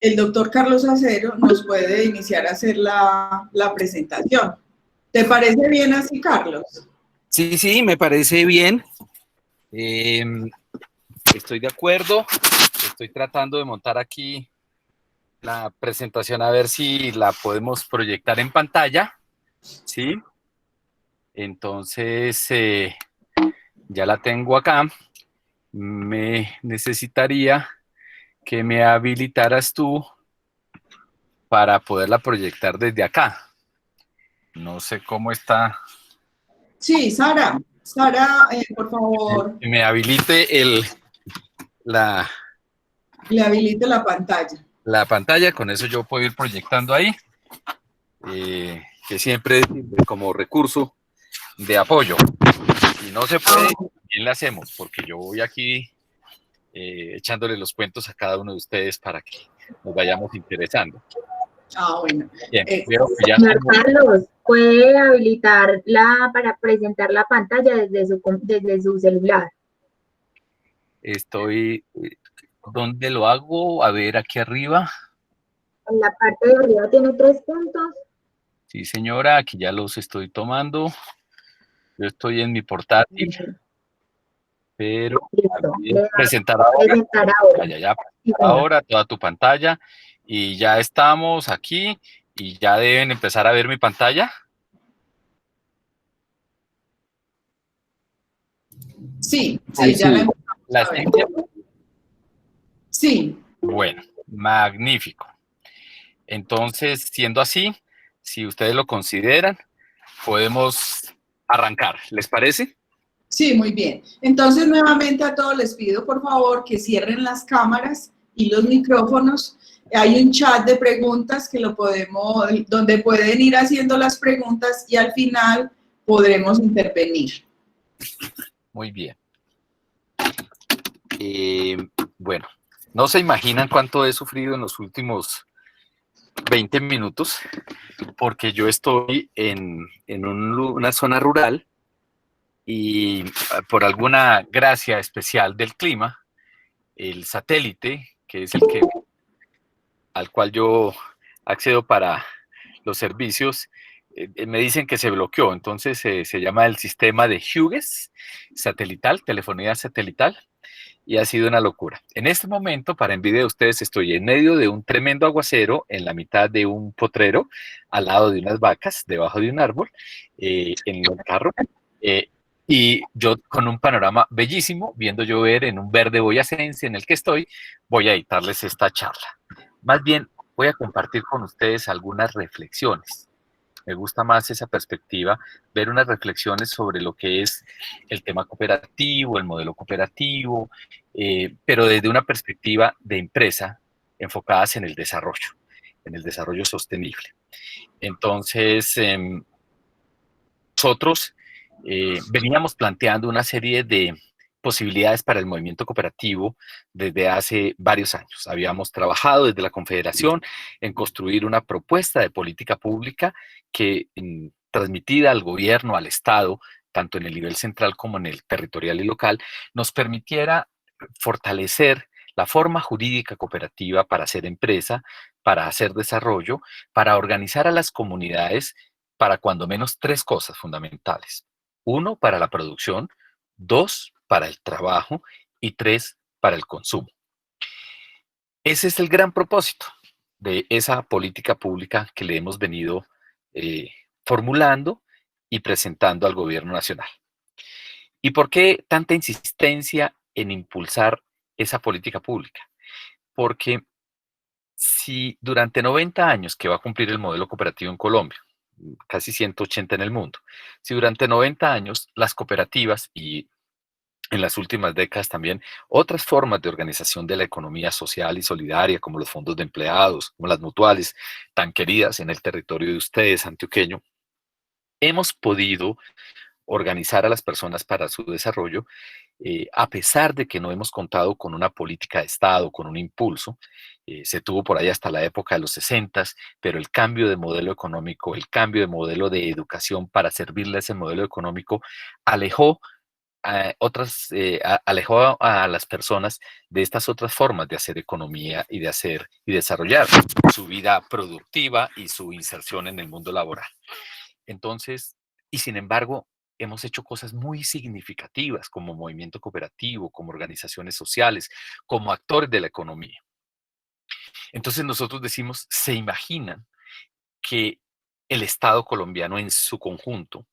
el doctor Carlos Acero nos puede iniciar a hacer la presentación. ¿Te parece bien así, Carlos? Sí, sí, me parece bien. Estoy de acuerdo. Estoy tratando de montar aquí la presentación a ver si la podemos proyectar en pantalla. ¿Sí? Entonces, ya la tengo acá. Me necesitaría que me habilitaras tú para poderla proyectar desde acá. No sé cómo está. Sí, Sara. Sara, por favor. Que me habilite la Le habilite la pantalla. pantalla, con eso yo puedo ir proyectando ahí, que siempre como recurso de apoyo. Si no se puede, bien le hacemos, porque yo voy aquí echándole los cuentos a cada uno de ustedes para que nos vayamos interesando. Bueno. Bien, veo que ya Señor Carlos, puede habilitarla para presentar la pantalla desde su celular. Estoy, ¿dónde lo hago? A ver, aquí arriba. En la parte de arriba tiene 3 puntos. Sí, señora, aquí ya los estoy tomando. Yo estoy en mi portátil, pero presentar ahora. Ya, ahora toda tu pantalla y ya estamos aquí y ya deben empezar a ver mi pantalla. Sí, sí, ya la empezamos a ver. Sí. Bueno, magnífico. Entonces, siendo así, si ustedes lo consideran, podemos arrancar. ¿Les parece? Sí, muy bien. Entonces, nuevamente a todos les pido, por favor, que cierren las cámaras y los micrófonos. Hay un chat de preguntas que donde pueden ir haciendo las preguntas y al final podremos intervenir. Muy bien. Bueno, no se imaginan cuánto he sufrido en los últimos 20 minutos, porque yo estoy en una zona rural y por alguna gracia especial del clima, el satélite, que es al cual yo accedo para los servicios, me dicen que se bloqueó. Entonces se llama el sistema de Hughes satelital, telefonía satelital, y ha sido una locura. En este momento, para envidia de ustedes, estoy en medio de un tremendo aguacero, en la mitad de un potrero, al lado de unas vacas, debajo de un árbol, en el carro, y yo con un panorama bellísimo, viendo llover en un verde boyacense en el que estoy, voy a editarles esta charla. Más bien, voy a compartir con ustedes algunas reflexiones. Me gusta más esa perspectiva, ver unas reflexiones sobre lo que es el tema cooperativo, el modelo cooperativo, pero desde una perspectiva de empresa enfocadas en el desarrollo sostenible. Entonces, nosotros veníamos planteando una serie de posibilidades para el movimiento cooperativo desde hace varios años. Habíamos trabajado desde la Confederación en construir una propuesta de política pública que, transmitida al gobierno, al Estado, tanto en el nivel central como en el territorial y local, nos permitiera fortalecer la forma jurídica cooperativa para hacer empresa, para hacer desarrollo, para organizar a las comunidades para cuando menos 3 cosas fundamentales. 1, para la producción; 2, para el trabajo; y 3, para el consumo. Ese es el gran propósito de esa política pública que le hemos venido formulando y presentando al gobierno nacional. ¿Y por qué tanta insistencia en impulsar esa política pública? Porque si durante 90 años que va a cumplir el modelo cooperativo en Colombia, casi 180 en el mundo, si durante 90 años las cooperativas y en las últimas décadas también otras formas de organización de la economía social y solidaria, como los fondos de empleados, como las mutuales, tan queridas en el territorio de ustedes, antioqueño, hemos podido organizar a las personas para su desarrollo, a pesar de que no hemos contado con una política de Estado, con un impulso. Se tuvo por ahí hasta la época de los 60, pero el cambio de modelo económico, el cambio de modelo de educación para servirle a ese modelo económico, alejó alejó a las personas de estas otras formas de hacer economía y de hacer y desarrollar su vida productiva y su inserción en el mundo laboral. Entonces, y sin embargo, hemos hecho cosas muy significativas como movimiento cooperativo, como organizaciones sociales, como actores de la economía. Entonces nosotros decimos, ¿se imaginan que el Estado colombiano en su conjunto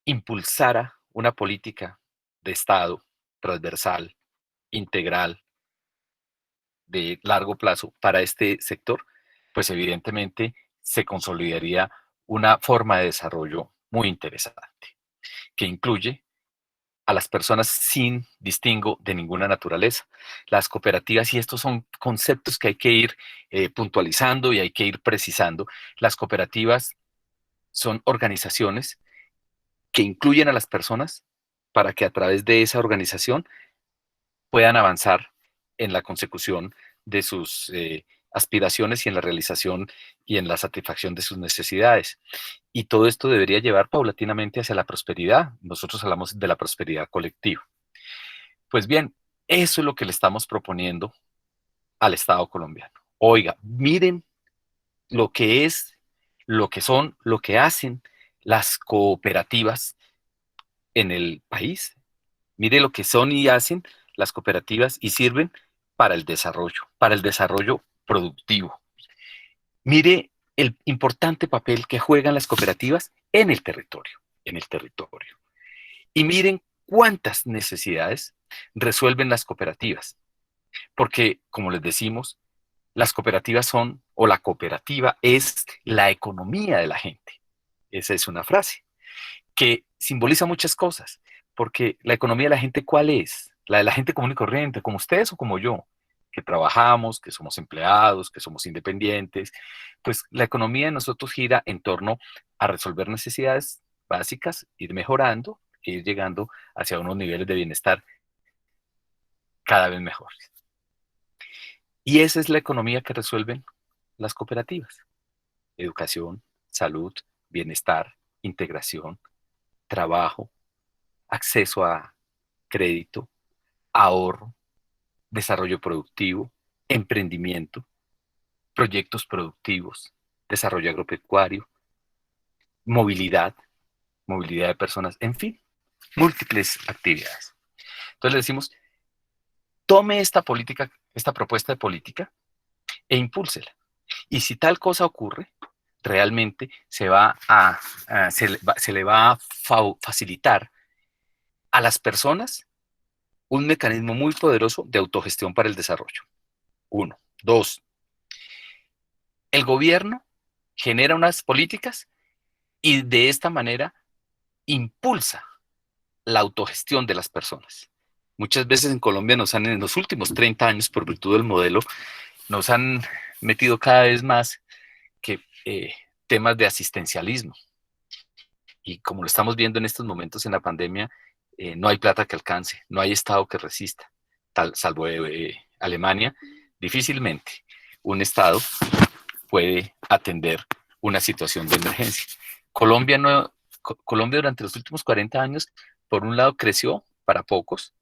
impulsara una política de Estado transversal, integral, de largo plazo para este sector? Pues evidentemente se consolidaría una forma de desarrollo muy interesante, que incluye a las personas sin distingo de ninguna naturaleza. Las cooperativas, y estos son conceptos que hay que ir puntualizando y hay que ir precisando, las cooperativas son organizaciones que incluyen a las personas para que a través de esa organización puedan avanzar en la consecución de sus aspiraciones y en la realización y en la satisfacción de sus necesidades. Y todo esto debería llevar paulatinamente hacia la prosperidad. Nosotros hablamos de la prosperidad colectiva. Pues bien, eso es lo que le estamos proponiendo al Estado colombiano. Oiga, miren lo que es, lo que son, lo que hacen las cooperativas en el país. Mire lo que son y hacen las cooperativas y sirven para el desarrollo productivo. Mire el importante papel que juegan las cooperativas en el territorio, en el territorio. Y miren cuántas necesidades resuelven las cooperativas. Porque, como les decimos, las cooperativas son, o la cooperativa es la economía de la gente. Esa es una frase que simboliza muchas cosas, porque la economía de la gente, ¿cuál es? La de la gente común y corriente, como ustedes o como yo, que trabajamos, que somos empleados, que somos independientes. Pues la economía de nosotros gira en torno a resolver necesidades básicas, ir mejorando, ir llegando hacia unos niveles de bienestar cada vez mejores. Y esa es la economía que resuelven las cooperativas: educación, salud, bienestar, integración, trabajo, acceso a crédito, ahorro, desarrollo productivo, emprendimiento, proyectos productivos, desarrollo agropecuario, movilidad, movilidad de personas, en fin, múltiples actividades. Entonces le decimos, tome esta política, esta propuesta de política e impúlsela. Y si tal cosa ocurre, realmente se le va a facilitar a las personas un mecanismo muy poderoso de autogestión para el desarrollo. 1. 2. El gobierno genera unas políticas y de esta manera impulsa la autogestión de las personas. Muchas veces en Colombia en los últimos 30 años, por virtud del modelo, nos han metido cada vez más que temas de asistencialismo. Y como lo estamos viendo en estos momentos en la pandemia, no hay plata que alcance, no hay Estado que resista, salvo Alemania. Difícilmente un Estado puede atender una situación de emergencia. Colombia durante los últimos 40 años, por un lado, creció para pocos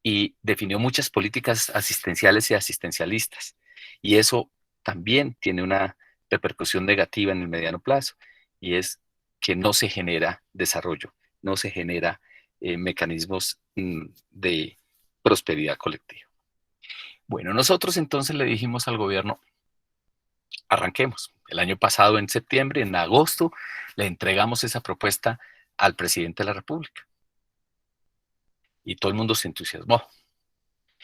y definió muchas políticas asistenciales y asistencialistas. Y eso también tiene una repercusión negativa en el mediano plazo, y es que no se genera desarrollo, no se genera mecanismos de prosperidad colectiva. Bueno, nosotros entonces le dijimos al gobierno, arranquemos. El año pasado, en septiembre, en agosto, le entregamos esa propuesta al presidente de la República. Y todo el mundo se entusiasmó.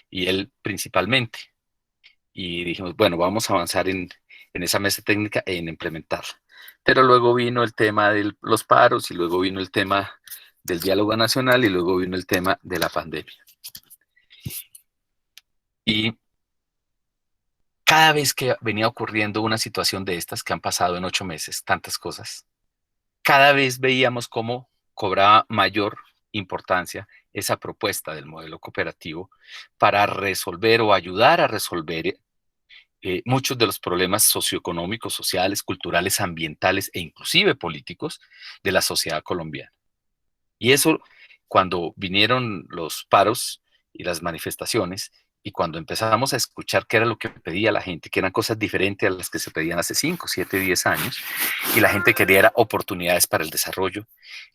Y él principalmente. Y dijimos, bueno, vamos a avanzar en esa mesa técnica e en implementarla. Pero luego vino el tema de los paros, y luego vino el tema del diálogo nacional, y luego vino el tema de la pandemia. Y cada vez que venía ocurriendo una situación de estas, que han pasado en 8 meses, tantas cosas, cada vez veíamos cómo cobraba mayor importancia esa propuesta del modelo cooperativo para resolver o ayudar a resolver muchos de los problemas socioeconómicos, sociales, culturales, ambientales e inclusive políticos de la sociedad colombiana. Y eso cuando vinieron los paros y las manifestaciones, y cuando empezamos a escuchar qué era lo que pedía la gente, que eran cosas diferentes a las que se pedían hace 5, 7, 10 años, y la gente quería era oportunidades para el desarrollo,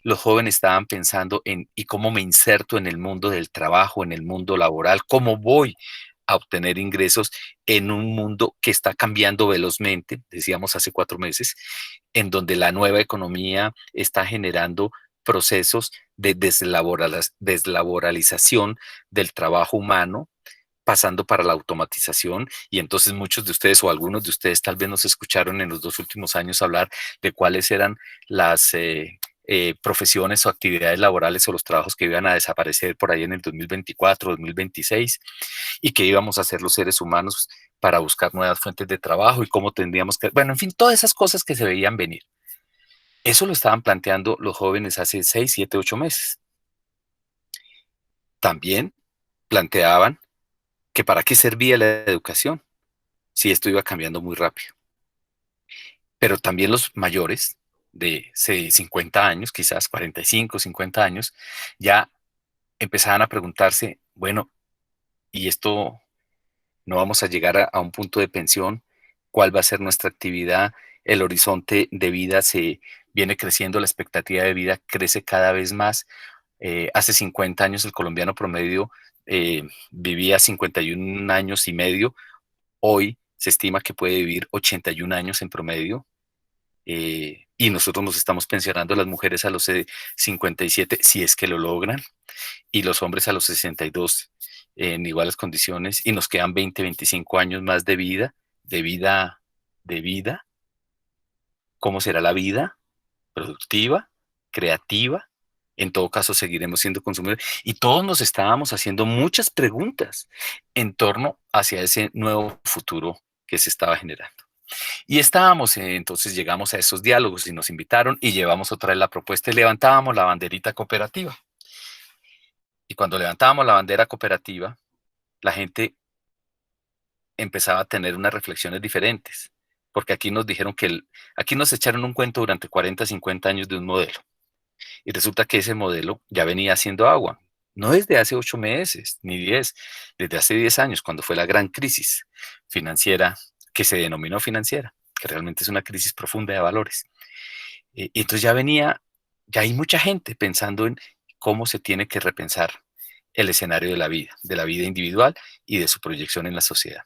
los jóvenes estaban pensando en ¿y cómo me inserto en el mundo del trabajo, en el mundo laboral? ¿Cómo voy a obtener ingresos en un mundo que está cambiando velozmente, decíamos hace 4 meses, en donde la nueva economía está generando procesos de deslaboralización del trabajo humano, pasando para la automatización, y entonces muchos de ustedes o algunos de ustedes tal vez nos escucharon en los 2 últimos años hablar de cuáles eran las profesiones o actividades laborales o los trabajos que iban a desaparecer por ahí en el 2024, 2026, y qué íbamos a hacer los seres humanos para buscar nuevas fuentes de trabajo y cómo tendríamos que, bueno, en fin, todas esas cosas que se veían venir. Eso lo estaban planteando los jóvenes hace 6, 7, 8 meses. También planteaban que para qué servía la educación si esto iba cambiando muy rápido. Pero también los mayores de 50 años, quizás 45, 50 años, ya empezaban a preguntarse, bueno, ¿y esto no vamos a llegar a un punto de pensión? ¿Cuál va a ser nuestra actividad? El horizonte de vida se viene creciendo, la expectativa de vida crece cada vez más. Hace 50 años el colombiano promedio vivía 51 años y medio. Hoy se estima que puede vivir 81 años en promedio. Y nosotros nos estamos pensionando, las mujeres a los 57, si es que lo logran, y los hombres a los 62 en iguales condiciones, y nos quedan 20, 25 años más de vida, de vida. ¿Cómo será la vida? Productiva, creativa. En todo caso, seguiremos siendo consumidores. Y todos nos estábamos haciendo muchas preguntas en torno hacia ese nuevo futuro que se estaba generando. Y estábamos, entonces llegamos a esos diálogos y nos invitaron y llevamos otra vez la propuesta y levantábamos la banderita cooperativa. Y cuando levantábamos la bandera cooperativa, la gente empezaba a tener unas reflexiones diferentes, porque aquí nos dijeron aquí nos echaron un cuento durante 40, 50 años de un modelo. Y resulta que ese modelo ya venía haciendo agua. No desde hace 8 meses, ni 10, desde hace 10 años, cuando fue la gran crisis financiera, que se denominó financiera, que realmente es una crisis profunda de valores. Y entonces ya hay mucha gente pensando en cómo se tiene que repensar el escenario de la vida individual y de su proyección en la sociedad.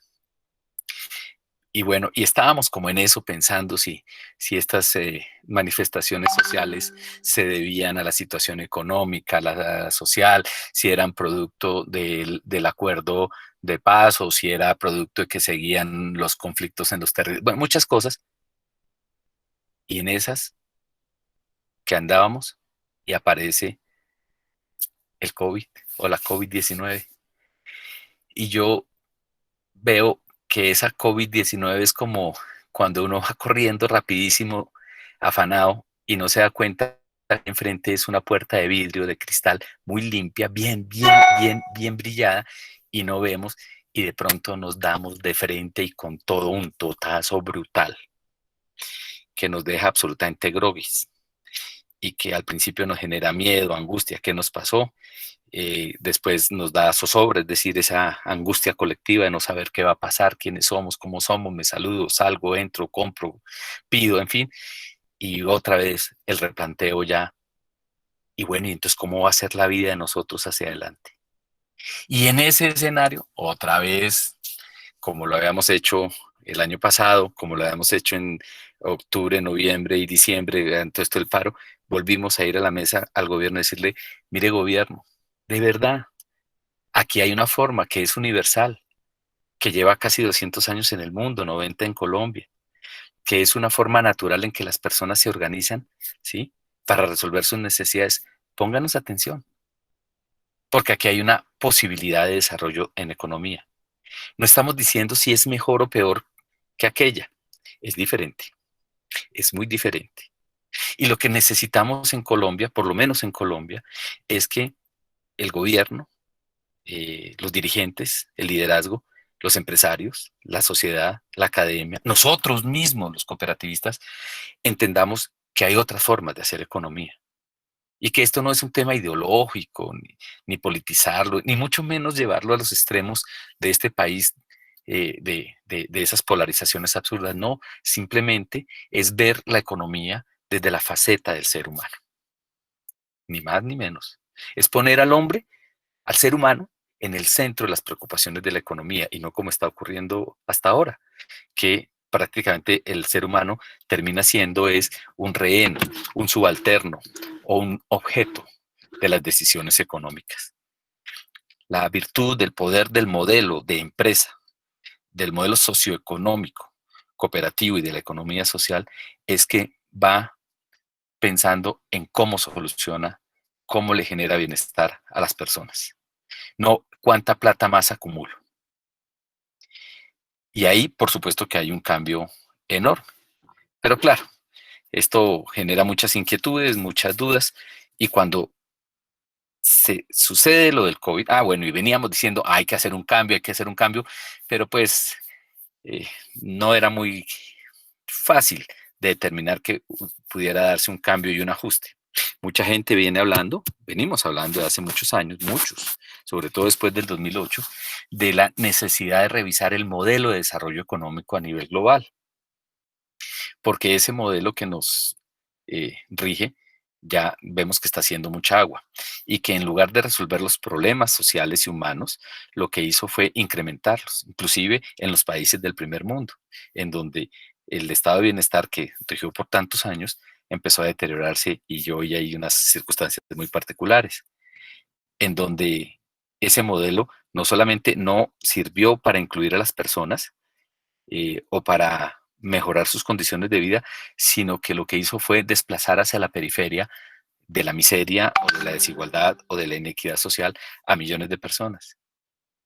Y bueno, y estábamos como en eso pensando si estas manifestaciones sociales se debían a la situación económica, la social, si eran producto del acuerdo de paz o si era producto de que seguían los conflictos en los territorios, bueno, muchas cosas. Y en esas que andábamos y aparece el COVID o la COVID-19. Y yo veo que esa COVID-19 es como cuando uno va corriendo rapidísimo, afanado, y no se da cuenta que enfrente es una puerta de vidrio, de cristal, muy limpia, bien brillada, y no vemos, y de pronto nos damos de frente y con todo un totazo brutal, que nos deja absolutamente groguis, y que al principio nos genera miedo, angustia, ¿qué nos pasó? Después nos da zozobra, es decir, esa angustia colectiva de no saber qué va a pasar, quiénes somos, cómo somos, me saludo, salgo, entro, compro, pido, en fin, y otra vez el replanteo ya, y bueno, y entonces cómo va a ser la vida de nosotros hacia adelante. Y en ese escenario, otra vez, como lo habíamos hecho el año pasado, como lo habíamos hecho en octubre, noviembre y diciembre, ante esto el paro, volvimos a ir a la mesa al gobierno y decirle, mire gobierno, de verdad, aquí hay una forma que es universal, que lleva casi 200 años en el mundo, 90 en Colombia, que es una forma natural en que las personas se organizan, ¿sí? Para resolver sus necesidades. Pónganos atención, porque aquí hay una posibilidad de desarrollo en economía. No estamos diciendo si es mejor o peor que aquella, es diferente, es muy diferente. Y lo que necesitamos en Colombia, por lo menos en Colombia, es que el gobierno, los dirigentes, el liderazgo, los empresarios, la sociedad, la academia, nosotros mismos, los cooperativistas, entendamos que hay otras formas de hacer economía, Y que esto no es un tema ideológico, ni politizarlo, ni mucho menos llevarlo a los extremos de este país, de esas polarizaciones absurdas. No, simplemente es ver la economía desde la faceta del ser humano, ni más ni menos. Es poner al hombre, al ser humano, en el centro de las preocupaciones de la economía y no como está ocurriendo hasta ahora, que prácticamente el ser humano termina siendo es un rehén, un subalterno o un objeto de las decisiones económicas. La virtud del poder del modelo de empresa, del modelo socioeconómico, cooperativo y de la economía social es que va pensando en cómo soluciona, cómo le genera bienestar a las personas, no cuánta plata más acumulo. Y ahí, por supuesto que hay un cambio enorme. Pero claro, esto genera muchas inquietudes, muchas dudas, y cuando se sucede lo del COVID, bueno, y veníamos diciendo, hay que hacer un cambio, pero pues eh, no era muy fácil de determinar que pudiera darse un cambio y un ajuste. Mucha gente venimos hablando de hace muchos años, muchos, sobre todo después del 2008, de la necesidad de revisar el modelo de desarrollo económico a nivel global, porque ese modelo que nos rige ya vemos que está haciendo mucha agua y que en lugar de resolver los problemas sociales y humanos, lo que hizo fue incrementarlos, inclusive en los países del primer mundo, en donde el estado de bienestar que rigió por tantos años empezó a deteriorarse y hoy hay unas circunstancias muy particulares, en donde ese modelo no solamente no sirvió para incluir a las personas o para mejorar sus condiciones de vida, sino que lo que hizo fue desplazar hacia la periferia de la miseria o de la desigualdad o de la inequidad social a millones de personas.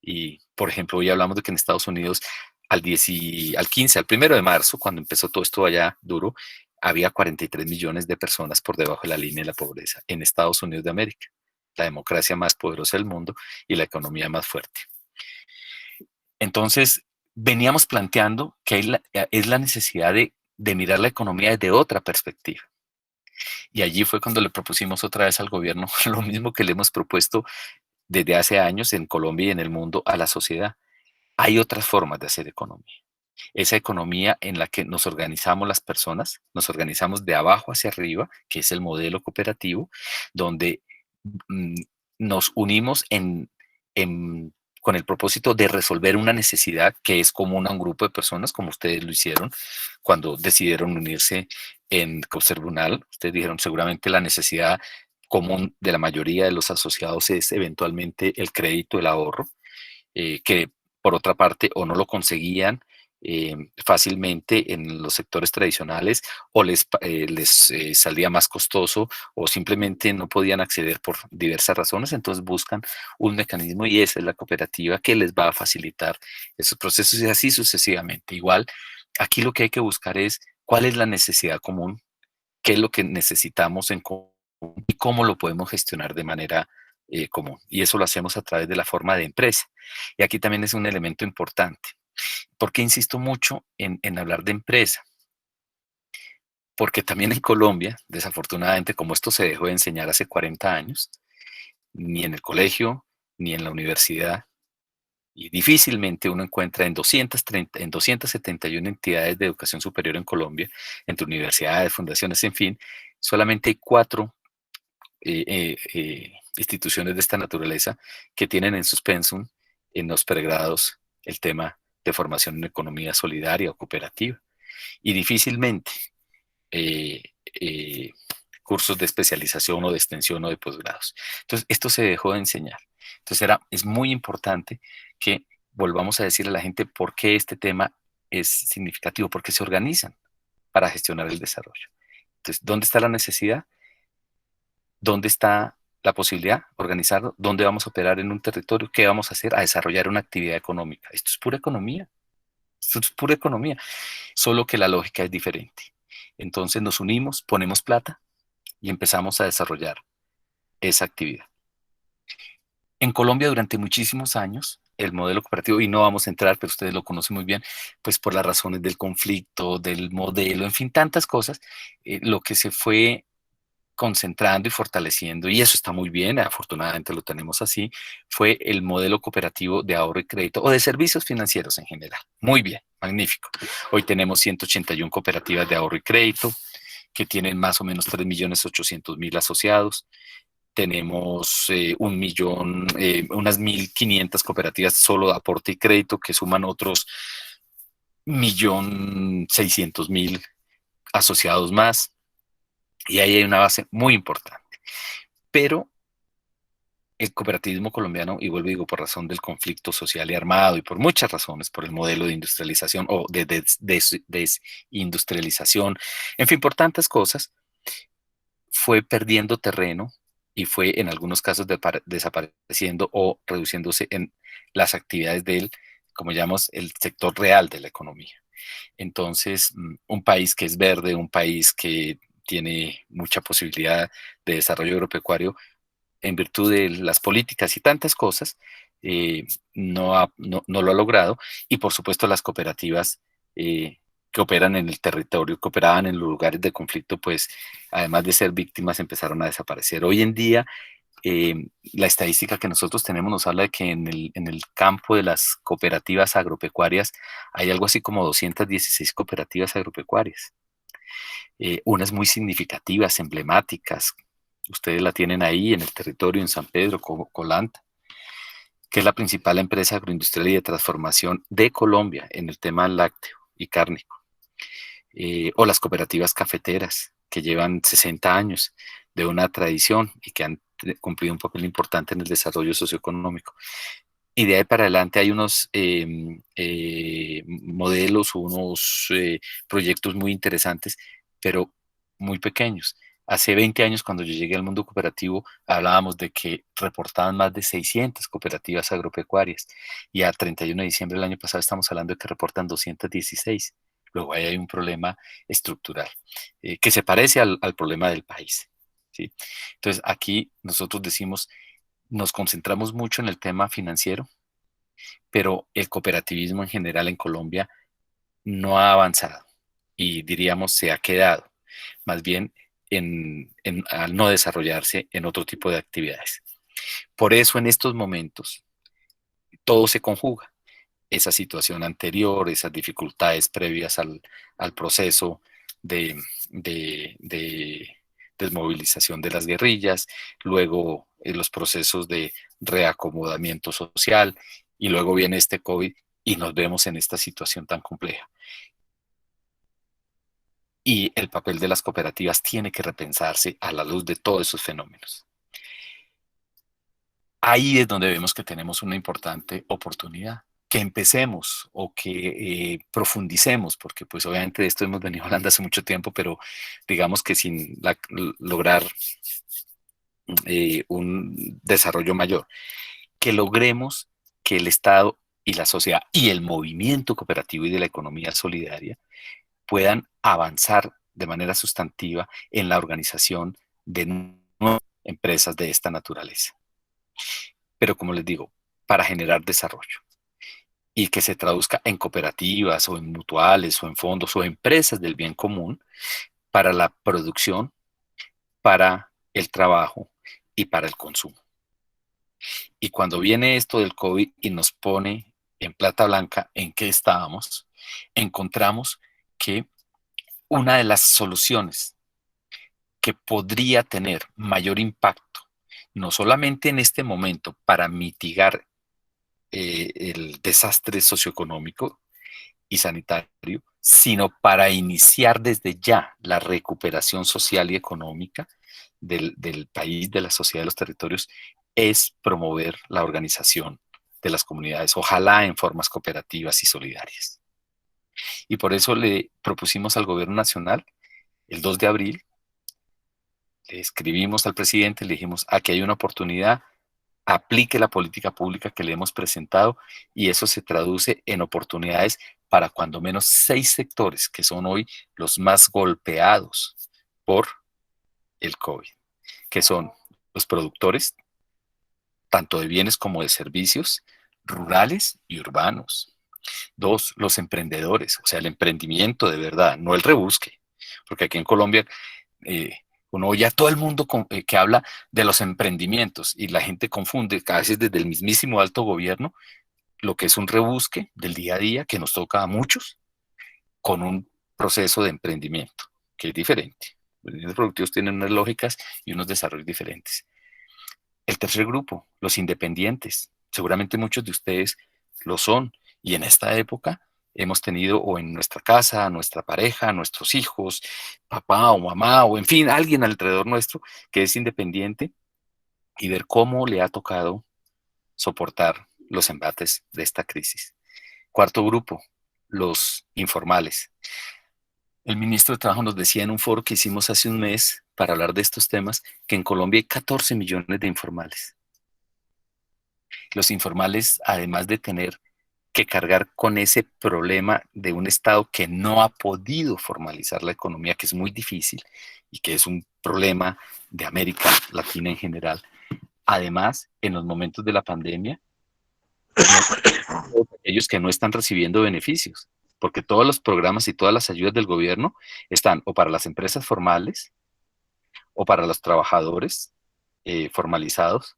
Y, por ejemplo, hoy hablamos de que en Estados Unidos al 15, al 1 de marzo, cuando empezó todo esto allá duro, había 43 millones de personas por debajo de la línea de la pobreza en Estados Unidos de América, la democracia más poderosa del mundo y la economía más fuerte. Entonces, veníamos planteando que es la necesidad de mirar la economía desde otra perspectiva. Y allí fue cuando le propusimos otra vez al gobierno lo mismo que le hemos propuesto desde hace años en Colombia y en el mundo a la sociedad. Hay otras formas de hacer economía. Esa economía en la que nos organizamos las personas, nos organizamos de abajo hacia arriba, que es el modelo cooperativo, donde mm, nos unimos con el propósito de resolver una necesidad que es común a un grupo de personas, como ustedes lo hicieron cuando decidieron unirse en Coobservunal. Ustedes dijeron seguramente la necesidad común de la mayoría de los asociados es eventualmente el crédito, el ahorro, que por otra parte o no lo conseguían fácilmente en los sectores tradicionales o les salía más costoso o simplemente no podían acceder por diversas razones, entonces buscan un mecanismo y esa es la cooperativa que les va a facilitar esos procesos y así sucesivamente. Igual, aquí lo que hay que buscar es cuál es la necesidad común, qué es lo que necesitamos en común y cómo lo podemos gestionar de manera común. Y eso lo hacemos a través de la forma de empresa. Y aquí también es un elemento importante. ¿Por qué insisto mucho en hablar de empresa? Porque también en Colombia, desafortunadamente, como esto se dejó de enseñar hace 40 años, ni en el colegio, ni en la universidad, y difícilmente uno encuentra en 271 entidades de educación superior en Colombia, entre universidades, fundaciones, en fin, solamente hay 4 instituciones de esta naturaleza que tienen en sus pensum, en los pregrados, el tema de formación en economía solidaria o cooperativa. Y difícilmente eh, eh, cursos de especialización o de extensión o de posgrados. Entonces, esto se dejó de enseñar. Entonces, es muy importante que volvamos a decirle a la gente por qué este tema es significativo, porque se organizan para gestionar el desarrollo. Entonces, ¿dónde está la necesidad? ¿Dónde está la posibilidad? Organizarlo. ¿Dónde vamos a operar en un territorio? ¿Qué vamos a hacer? A desarrollar una actividad económica. Esto es pura economía. Esto es pura economía. Solo que la lógica es diferente. Entonces nos unimos, ponemos plata y empezamos a desarrollar esa actividad. En Colombia durante muchísimos años, el modelo cooperativo, y no vamos a entrar, pero ustedes lo conocen muy bien, pues por las razones del conflicto, del modelo, en fin, tantas cosas, lo que se fue concentrando y fortaleciendo, y eso está muy bien, afortunadamente lo tenemos así, fue el modelo cooperativo de ahorro y crédito o de servicios financieros en general. Muy bien, magnífico. Hoy tenemos 181 cooperativas de ahorro y crédito que tienen más o menos 3.800.000 asociados. Tenemos unas 1.500 cooperativas solo de aporte y crédito que suman otros 1.600.000 asociados más. Y ahí hay una base muy importante. Pero el cooperativismo colombiano, y vuelvo y digo, por razón del conflicto social y armado y por muchas razones, por el modelo de industrialización o de desindustrialización, en fin, por tantas cosas, fue perdiendo terreno y fue en algunos casos desapareciendo o reduciéndose en las actividades del, como llamamos, el sector real de la economía. Entonces, un país que es verde, un país que tiene mucha posibilidad de desarrollo agropecuario, en virtud de las políticas y tantas cosas, no lo ha logrado. Y por supuesto las cooperativas que operan en el territorio, que operaban en los lugares de conflicto, pues además de ser víctimas empezaron a desaparecer. Hoy en día, la estadística que nosotros tenemos nos habla de que en el campo de las cooperativas agropecuarias hay algo así como 216 cooperativas agropecuarias, unas muy significativas, emblemáticas. Ustedes la tienen ahí en el territorio, en San Pedro, Colanta, que es la principal empresa agroindustrial y de transformación de Colombia en el tema lácteo y cárnico. O las cooperativas cafeteras, que llevan 60 años de una tradición y que han cumplido un papel importante en el desarrollo socioeconómico. Y de ahí para adelante hay unos modelos, unos proyectos muy interesantes, pero muy pequeños. Hace 20 años, cuando yo llegué al mundo cooperativo, hablábamos de que reportaban más de 600 cooperativas agropecuarias y a 31 de diciembre del año pasado estamos hablando de que reportan 216. Luego ahí hay un problema estructural que se parece al problema del país, ¿sí? Entonces aquí nosotros decimos, nos concentramos mucho en el tema financiero, pero el cooperativismo en general en Colombia no ha avanzado y diríamos se ha quedado más bien al no desarrollarse en otro tipo de actividades. Por eso en estos momentos todo se conjuga. Esa situación anterior, esas dificultades previas al proceso de desmovilización de las guerrillas, luego los procesos de reacomodamiento social y luego viene este COVID y nos vemos en esta situación tan compleja. Y el papel de las cooperativas tiene que repensarse a la luz de todos esos fenómenos. Ahí es donde vemos que tenemos una importante oportunidad, que empecemos o que profundicemos, porque pues obviamente de esto hemos venido hablando hace mucho tiempo, pero digamos que sin lograr un desarrollo mayor, que logremos que el Estado y la sociedad y el movimiento cooperativo y de la economía solidaria puedan avanzar de manera sustantiva en la organización de nuevas empresas de esta naturaleza. Pero como les digo, para generar desarrollo y que se traduzca en cooperativas o en mutuales o en fondos o empresas del bien común para la producción, para el trabajo y para el consumo. Y cuando viene esto del COVID y nos pone en plata blanca en qué estábamos, encontramos que una de las soluciones que podría tener mayor impacto, no solamente en este momento para mitigar el desastre socioeconómico y sanitario, sino para iniciar desde ya la recuperación social y económica del país, de la sociedad, de los territorios, es promover la organización de las comunidades, ojalá en formas cooperativas y solidarias. Y por eso le propusimos al gobierno nacional, el 2 de abril, le escribimos al presidente, le dijimos, aquí hay una oportunidad, aplique la política pública que le hemos presentado y eso se traduce en oportunidades para cuando menos 6 sectores que son hoy los más golpeados por el COVID, que son los productores, tanto de bienes como de servicios, rurales y urbanos. 2, los emprendedores, o sea, el emprendimiento de verdad, no el rebusque, porque aquí en Colombia Uno oye a todo el mundo que habla de los emprendimientos y la gente confunde, a veces desde el mismísimo alto gobierno, lo que es un rebusque del día a día que nos toca a muchos con un proceso de emprendimiento, que es diferente. Los bienes productivos tienen unas lógicas y unos desarrollos diferentes. El tercer grupo, los independientes. Seguramente muchos de ustedes lo son. Y en esta época hemos tenido o en nuestra casa, nuestra pareja, nuestros hijos, papá o mamá, o en fin, alguien alrededor nuestro que es independiente y ver cómo le ha tocado soportar los embates de esta crisis. Cuarto grupo, los informales. El ministro de Trabajo nos decía en un foro que hicimos hace un mes para hablar de estos temas que en Colombia hay 14 millones de informales. Los informales, además de tener que cargar con ese problema de un Estado que no ha podido formalizar la economía, que es muy difícil y que es un problema de América Latina en general. Además, en los momentos de la pandemia, aquellos que no están recibiendo beneficios, porque todos los programas y todas las ayudas del gobierno están o para las empresas formales o para los trabajadores formalizados,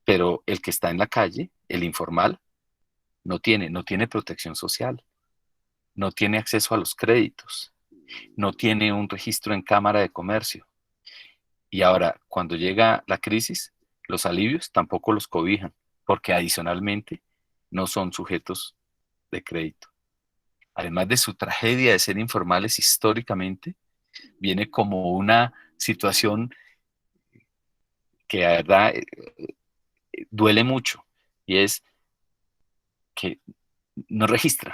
pero el que está en la calle, el informal, no tiene protección social, no tiene acceso a los créditos, no tiene un registro en Cámara de Comercio. Y ahora, cuando llega la crisis, los alivios tampoco los cobijan, porque adicionalmente no son sujetos de crédito. Además de su tragedia de ser informales históricamente, viene como una situación que la verdad duele mucho, y es que no registran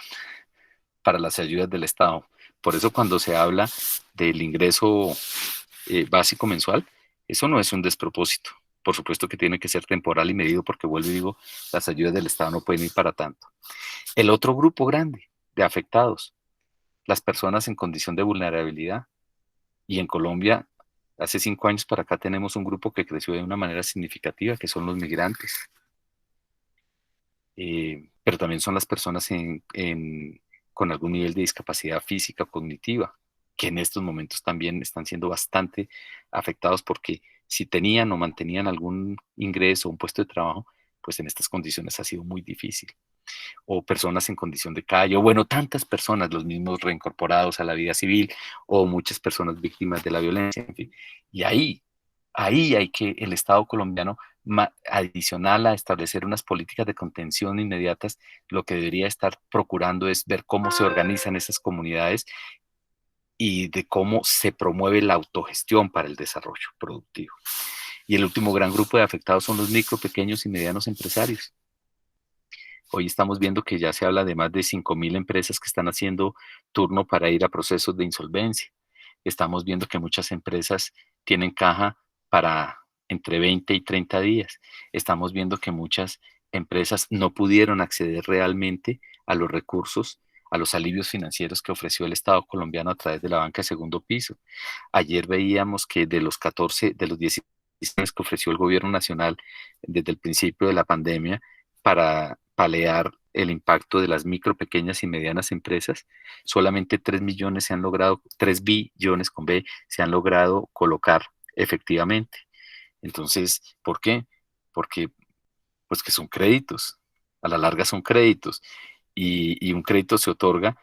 para las ayudas del Estado. Por eso cuando se habla del ingreso básico mensual, eso no es un despropósito. Por supuesto que tiene que ser temporal y medido porque, vuelvo y digo, las ayudas del Estado no pueden ir para tanto. El otro grupo grande de afectados, las personas en condición de vulnerabilidad. Y en Colombia, hace 5 años para acá tenemos un grupo que creció de una manera significativa, que son los migrantes. Pero también son las personas con algún nivel de discapacidad física o cognitiva, que en estos momentos también están siendo bastante afectados porque si tenían o mantenían algún ingreso o un puesto de trabajo, pues en estas condiciones ha sido muy difícil. O personas en condición de calle, o bueno, tantas personas, los mismos reincorporados a la vida civil, o muchas personas víctimas de la violencia, en fin. Y ahí hay que el Estado colombiano, adicional a establecer unas políticas de contención inmediatas, lo que debería estar procurando es ver cómo se organizan esas comunidades y de cómo se promueve la autogestión para el desarrollo productivo. Y el último gran grupo de afectados son los micro, pequeños y medianos empresarios. Hoy estamos viendo que ya se habla de más de 5.000 empresas que están haciendo turno para ir a procesos de insolvencia. Estamos viendo que muchas empresas tienen caja para entre 20 y 30 días. Estamos viendo que muchas empresas no pudieron acceder realmente a los recursos, a los alivios financieros que ofreció el Estado colombiano a través de la banca de segundo piso. Ayer veíamos que de los 16 que ofreció el gobierno nacional desde el principio de la pandemia para paliar el impacto de las micro, pequeñas y medianas empresas, solamente 3 millones se han logrado, 3 billones con B, se han logrado colocar efectivamente. Entonces, ¿por qué? Porque pues que son créditos, a la larga son créditos, y un crédito se otorga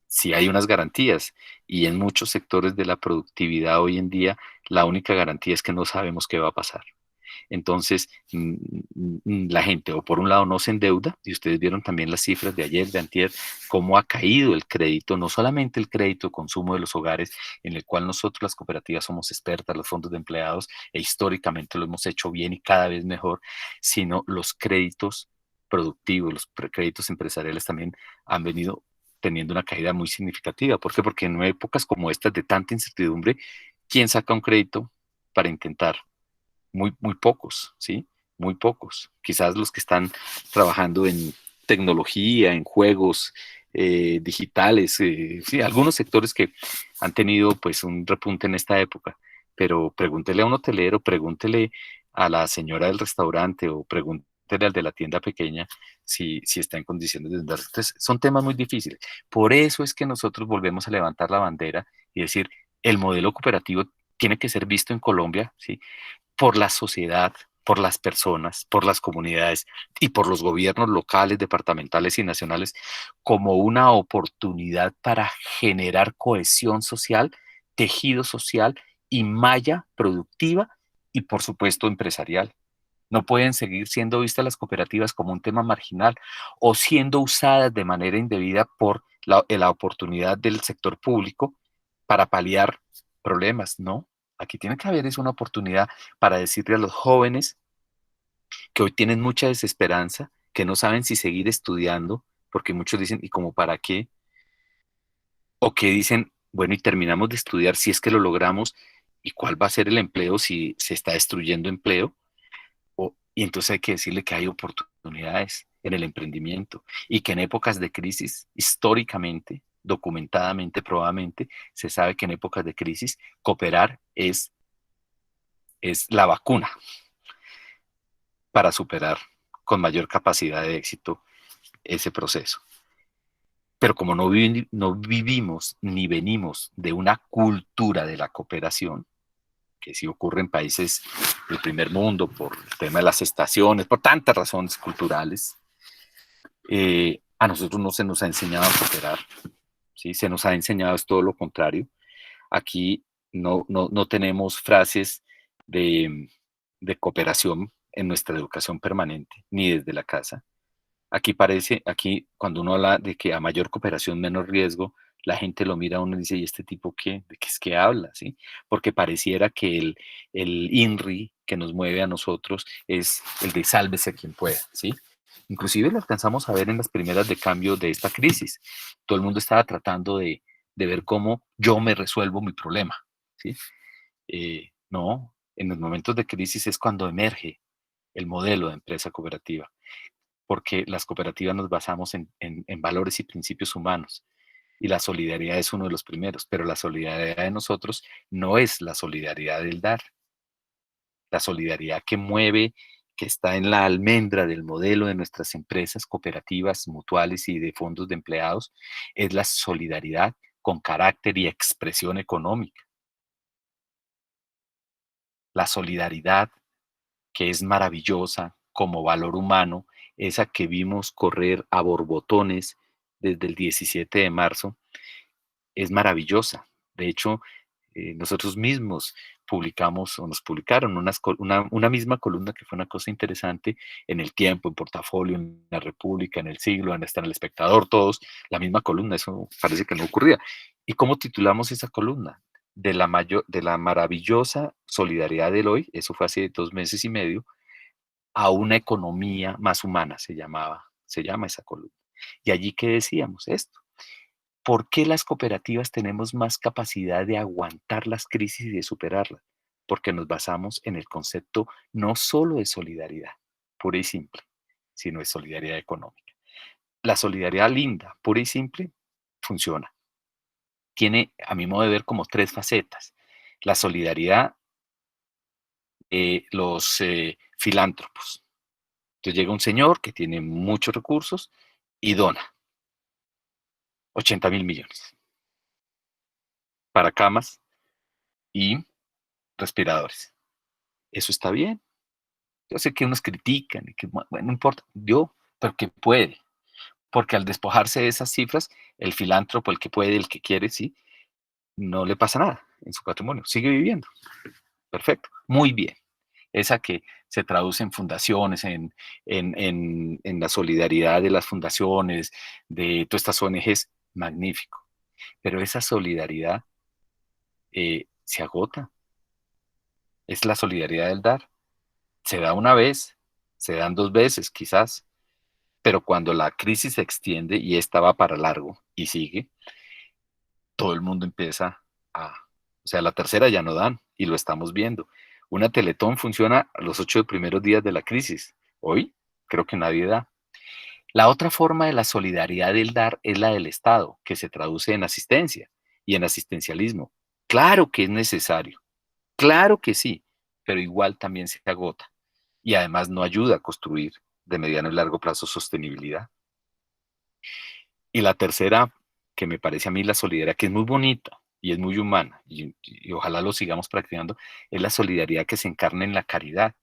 si hay unas garantías, y en muchos sectores de la productividad hoy en día, la única garantía es que no sabemos qué va a pasar. Entonces, la gente, o por un lado, no se endeuda, y ustedes vieron también las cifras de ayer, de antier, cómo ha caído el crédito, no solamente el crédito de consumo de los hogares, en el cual nosotros las cooperativas somos expertas, los fondos de empleados, e históricamente lo hemos hecho bien y cada vez mejor, sino los créditos productivos, los créditos empresariales también han venido teniendo una caída muy significativa. ¿Por qué? Porque en épocas como estas de tanta incertidumbre, ¿quién saca un crédito para intentar? Muy pocos, ¿sí? Muy pocos. Quizás los que están trabajando en tecnología, en juegos digitales, sí, algunos sectores que han tenido pues un repunte en esta época, pero pregúntele a un hotelero, pregúntele a la señora del restaurante o pregúntele al de la tienda pequeña si está en condiciones de endeudarse. Entonces, son temas muy difíciles. Por eso es que nosotros volvemos a levantar la bandera y decir, el modelo cooperativo tiene que ser visto en Colombia, ¿sí?, por la sociedad, por las personas, por las comunidades y por los gobiernos locales, departamentales y nacionales como una oportunidad para generar cohesión social, tejido social y malla productiva y, por supuesto, empresarial. No pueden seguir siendo vistas las cooperativas como un tema marginal o siendo usadas de manera indebida por la oportunidad del sector público para paliar problemas. No, aquí tiene que haber es una oportunidad para decirle a los jóvenes que hoy tienen mucha desesperanza, que no saben si seguir estudiando, porque muchos dicen, ¿y como para qué? O que dicen, bueno, y terminamos de estudiar si es que lo logramos, ¿y cuál va a ser el empleo si se está destruyendo empleo? Y entonces hay que decirle que hay oportunidades en el emprendimiento y que en épocas de crisis, históricamente, documentadamente, probadamente, se sabe que en épocas de crisis cooperar es la vacuna para superar con mayor capacidad de éxito ese proceso. Pero como no vivimos ni venimos de una cultura de la cooperación, que sí ocurre en países del primer mundo por el tema de las estaciones, por tantas razones culturales, a nosotros no se nos ha enseñado a cooperar, ¿sí? Se nos ha enseñado es todo lo contrario. Aquí no tenemos frases de cooperación en nuestra educación permanente, ni desde la casa. Aquí cuando uno habla de que a mayor cooperación, menos riesgo, la gente lo mira a uno y dice, ¿y este tipo qué? ¿De qué es que habla? ¿Sí? Porque pareciera que el INRI que nos mueve a nosotros es el de sálvese quien pueda, ¿sí? Inclusive lo alcanzamos a ver en las primeras de cambio de esta crisis. Todo el mundo estaba tratando de ver cómo yo me resuelvo mi problema, ¿sí? No, en los momentos de crisis es cuando emerge el modelo de empresa cooperativa, porque las cooperativas nos basamos en valores y principios humanos, y la solidaridad es uno de los primeros, pero la solidaridad de nosotros no es la solidaridad del dar. La solidaridad que mueve, que está en la almendra del modelo de nuestras empresas cooperativas, mutuales y de fondos de empleados, es la solidaridad con carácter y expresión económica. La solidaridad que es maravillosa como valor humano, esa que vimos correr a borbotones desde el 17 de marzo, es maravillosa. De hecho, nosotros mismos publicamos o nos publicaron una misma columna que fue una cosa interesante en El Tiempo, en Portafolio, en La República, en El Siglo, en El Espectador, todos, la misma columna, eso parece que no ocurría. ¿Y cómo titulamos esa columna? De la maravillosa solidaridad del hoy, eso fue hace 2 meses y medio, a una economía más humana, se llama esa columna. Y allí que decíamos esto. ¿Por qué las cooperativas tenemos más capacidad de aguantar las crisis y de superarlas? Porque nos basamos en el concepto no solo de solidaridad, pura y simple, sino de solidaridad económica. La solidaridad linda, pura y simple, funciona. Tiene, a mi modo de ver, como 3 facetas. La solidaridad de los filántropos. Entonces llega un señor que tiene muchos recursos y dona 80.000 millones para camas y respiradores. Eso está bien. Yo sé que unos critican y que, bueno, no importa, pero que puede. Porque al despojarse de esas cifras, el filántropo, el que puede, el que quiere, sí, no le pasa nada en su patrimonio. Sigue viviendo. Perfecto. Muy bien. Esa que se traduce en fundaciones, en la solidaridad de las fundaciones, de todas estas ONGs, magnífico. Pero esa solidaridad se agota. Es la solidaridad del dar. Se da una vez, se dan 2 veces quizás, pero cuando la crisis se extiende y esta va para largo y sigue, todo el mundo empieza o sea, la tercera ya no dan y lo estamos viendo. Una Teletón funciona a los 8 primeros días de la crisis. Hoy creo que nadie da. La otra forma de la solidaridad del dar es la del Estado, que se traduce en asistencia y en asistencialismo. Claro que es necesario, claro que sí, pero igual también se agota y además no ayuda a construir de mediano y largo plazo sostenibilidad. Y la tercera, que me parece a mí la solidaridad, que es muy bonita, y es muy humana, y ojalá lo sigamos practicando, es la solidaridad que se encarna en la caridad.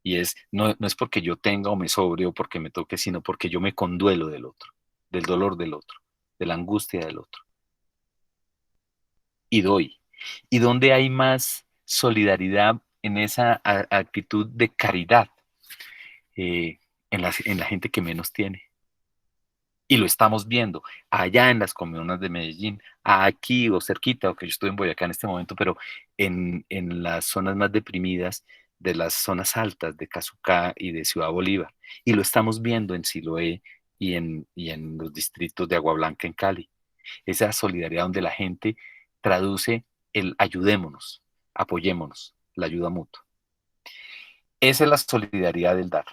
Y no es porque yo tenga o me sobre o porque me toque, sino porque yo me conduelo del otro, del dolor del otro, de la angustia del otro. Y doy. ¿Y dónde hay más solidaridad en esa actitud de caridad? En la gente que menos tiene. Y lo estamos viendo allá en las comunas de Medellín, aquí o cerquita, o que yo estoy en Boyacá en este momento, pero en las zonas más deprimidas de las zonas altas de Cazucá y de Ciudad Bolívar. Y lo estamos viendo en Siloé y en los distritos de Agua Blanca en Cali. Esa solidaridad donde la gente traduce el ayudémonos, apoyémonos, la ayuda mutua. Esa es la solidaridad del dar.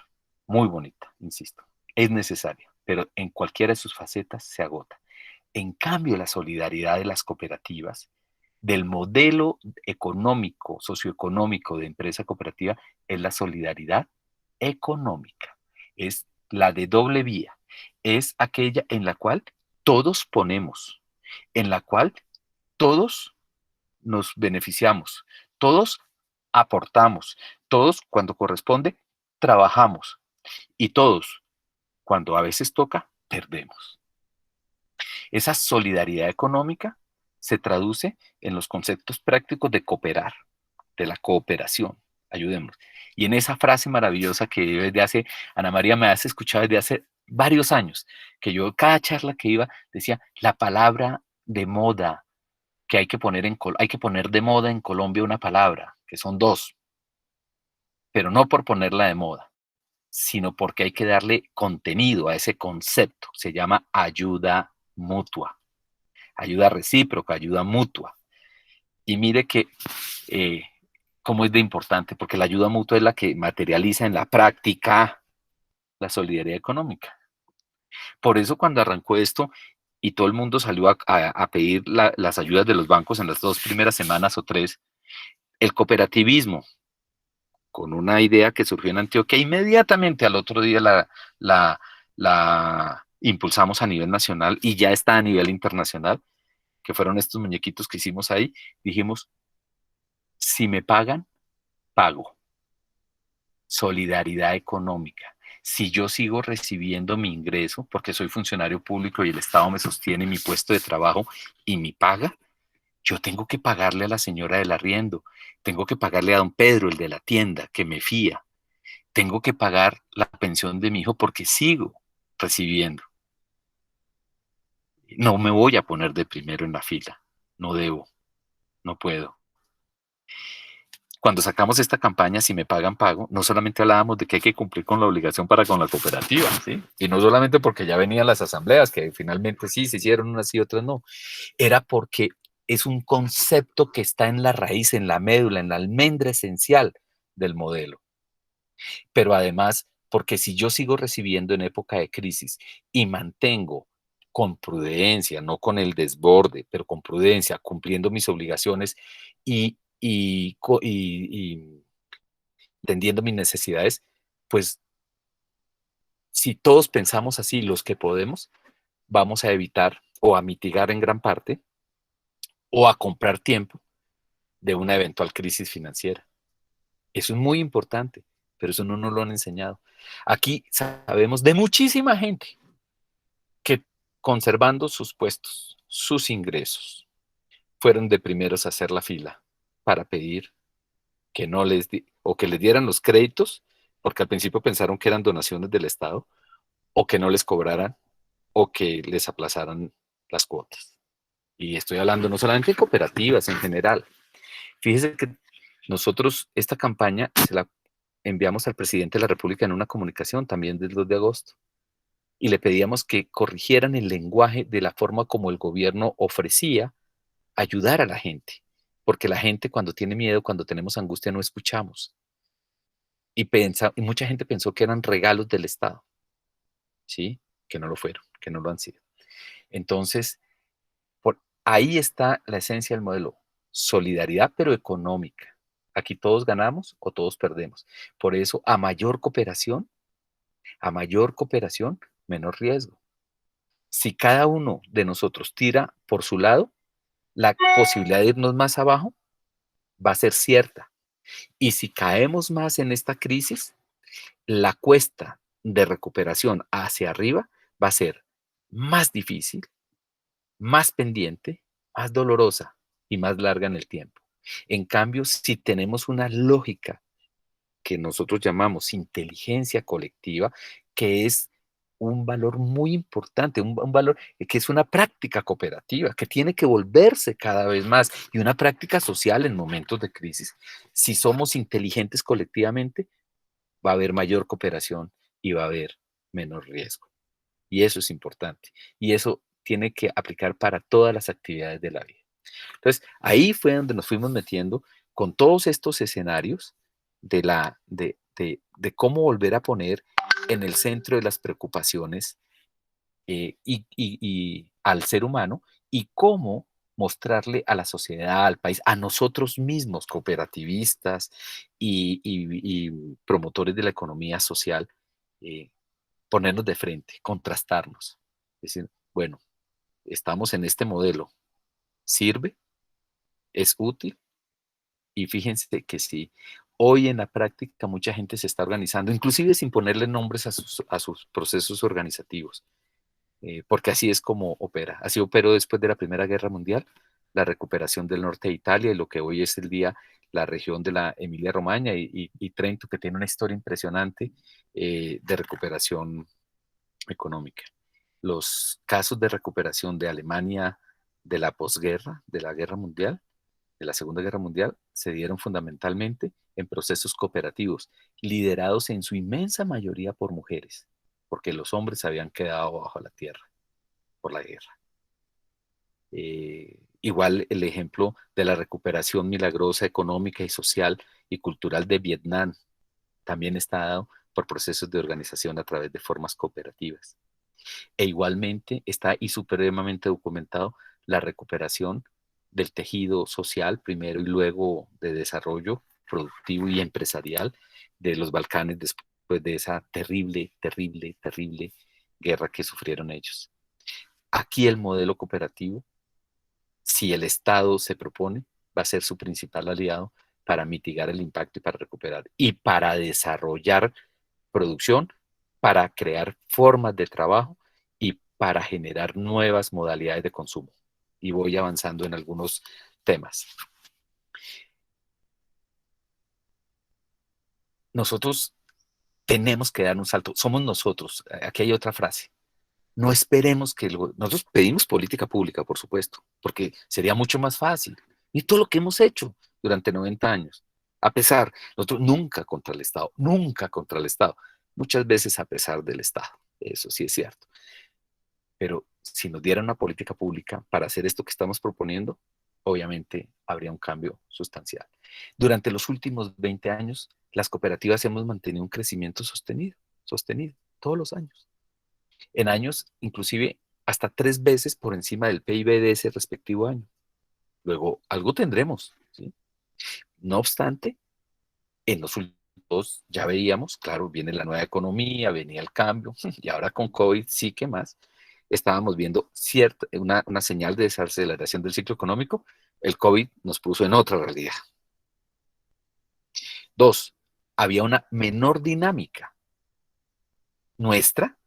Muy bonita, insisto. Es necesaria, pero en cualquiera de sus facetas se agota. En cambio, la solidaridad de las cooperativas, del modelo económico, socioeconómico de empresa cooperativa, es la solidaridad económica. Es la de doble vía. Es aquella en la cual todos ponemos, en la cual todos nos beneficiamos, todos aportamos, todos cuando corresponde trabajamos y todos cuando a veces toca perdemos. Esa solidaridad económica se traduce en los conceptos prácticos de cooperar, de la cooperación. Ayudemos. Y en esa frase maravillosa que desde hace, Ana María me has escuchado desde hace varios años, que yo cada charla que iba decía, la palabra de moda que hay que poner de moda en Colombia una palabra, que son dos, pero no por ponerla de moda, sino porque hay que darle contenido a ese concepto. Se llama ayuda mutua, ayuda recíproca, ayuda mutua. Y mire que cómo es de importante, porque la ayuda mutua es la que materializa en la práctica la solidaridad económica. Por eso cuando arrancó esto y todo el mundo salió a pedir las ayudas de los bancos en las 2 primeras semanas o 3, el cooperativismo, con una idea que surgió en Antioquia, inmediatamente al otro día la impulsamos a nivel nacional y ya está a nivel internacional, que fueron estos muñequitos que hicimos ahí. Dijimos, si me pagan, pago. Solidaridad económica. Si yo sigo recibiendo mi ingreso, porque soy funcionario público y el Estado me sostiene mi puesto de trabajo y mi paga, yo tengo que pagarle a la señora del arriendo, tengo que pagarle a don Pedro, el de la tienda, que me fía, tengo que pagar la pensión de mi hijo porque sigo recibiendo. No me voy a poner de primero en la fila, no debo, no puedo. Cuando sacamos esta campaña, si me pagan, pago, no solamente hablábamos de que hay que cumplir con la obligación para con la cooperativa, ¿sí? Y no solamente porque ya venían las asambleas, que finalmente sí se hicieron unas y otras no, era porque es un concepto que está en la raíz, en la médula, en la almendra esencial del modelo. Pero además, porque si yo sigo recibiendo en época de crisis y mantengo con prudencia, no con el desborde, pero con prudencia, cumpliendo mis obligaciones y entendiendo mis necesidades, pues si todos pensamos así, los que podemos, vamos a evitar o a mitigar en gran parte o a comprar tiempo de una eventual crisis financiera. Eso es muy importante, pero eso no nos lo han enseñado. Aquí sabemos de muchísima gente que conservando sus puestos, sus ingresos, fueron de primeros a hacer la fila para pedir que no o que les dieran los créditos, porque al principio pensaron que eran donaciones del Estado, o que no les cobraran, o que les aplazaran las cuotas. Y estoy hablando no solamente de cooperativas en general. Fíjese que nosotros esta campaña se la enviamos al presidente de la República en una comunicación también del 2 de agosto y le pedíamos que corrigieran el lenguaje de la forma como el gobierno ofrecía ayudar a la gente, porque la gente cuando tiene miedo, cuando tenemos angustia, no escuchamos. Y mucha gente pensó que eran regalos del Estado, ¿sí? Que no lo fueron, que no lo han sido. Entonces, ahí está la esencia del modelo, solidaridad pero económica. Aquí todos ganamos o todos perdemos. Por eso, a mayor cooperación, menor riesgo. Si cada uno de nosotros tira por su lado, la posibilidad de irnos más abajo va a ser cierta. Y si caemos más en esta crisis, la cuesta de recuperación hacia arriba va a ser más difícil, más pendiente, más dolorosa y más larga en el tiempo. En cambio, si tenemos una lógica que nosotros llamamos inteligencia colectiva, que es un valor muy importante, un valor que es una práctica cooperativa, que tiene que volverse cada vez más, y una práctica social en momentos de crisis. Si somos inteligentes colectivamente, va a haber mayor cooperación y va a haber menos riesgo. Y eso es importante. Y eso tiene que aplicar para todas las actividades de la vida. Entonces, ahí fue donde nos fuimos metiendo con todos estos escenarios de cómo volver a poner en el centro de las preocupaciones y al ser humano, y cómo mostrarle a la sociedad, al país, a nosotros mismos, cooperativistas y promotores de la economía social, eh, ponernos de frente, contrastarnos. Es decir, bueno, estamos en este modelo, ¿sirve? ¿Es útil? Y fíjense que sí, hoy en la práctica mucha gente se está organizando, inclusive sin ponerle nombres a sus procesos organizativos, porque así es como opera. Así operó después de la Primera Guerra Mundial, la recuperación del norte de Italia y lo que hoy es el día, la región de la Emilia-Romagna y Trento, que tiene una historia impresionante de recuperación económica. Los casos de recuperación de Alemania de la posguerra, de la Guerra Mundial, de la Segunda Guerra Mundial, se dieron fundamentalmente en procesos cooperativos, liderados en su inmensa mayoría por mujeres, porque los hombres habían quedado bajo la tierra por la guerra. Igual el ejemplo de la recuperación milagrosa económica y social y cultural de Vietnam también está dado por procesos de organización a través de formas cooperativas. E igualmente está y supremamente documentado la recuperación del tejido social, primero y luego de desarrollo productivo y empresarial de los Balcanes después de esa terrible, terrible, terrible guerra que sufrieron ellos. Aquí el modelo cooperativo, si el Estado se propone, va a ser su principal aliado para mitigar el impacto y para recuperar y para desarrollar producción, para crear formas de trabajo y para generar nuevas modalidades de consumo. Y voy avanzando en algunos temas. Nosotros tenemos que dar un salto. Somos nosotros. Aquí hay otra frase. No esperemos que nosotros pedimos política pública, por supuesto, porque sería mucho más fácil. Y todo lo que hemos hecho durante 90 años, a pesar, nosotros nunca contra el Estado, nunca contra el Estado, muchas veces a pesar del Estado, eso sí es cierto. Pero si nos diera una política pública para hacer esto que estamos proponiendo, obviamente habría un cambio sustancial. Durante los últimos 20 años, las cooperativas hemos mantenido un crecimiento sostenido, todos los años. En años, inclusive, hasta 3 veces por encima del PIB de ese respectivo año. Luego, algo tendremos, ¿sí? No obstante, en los últimos ya veíamos, claro, viene la nueva economía, venía el cambio, y ahora con COVID sí que más, estábamos viendo una señal de desaceleración del ciclo económico. El COVID nos puso en otra realidad. 2, había una menor dinámica nuestra,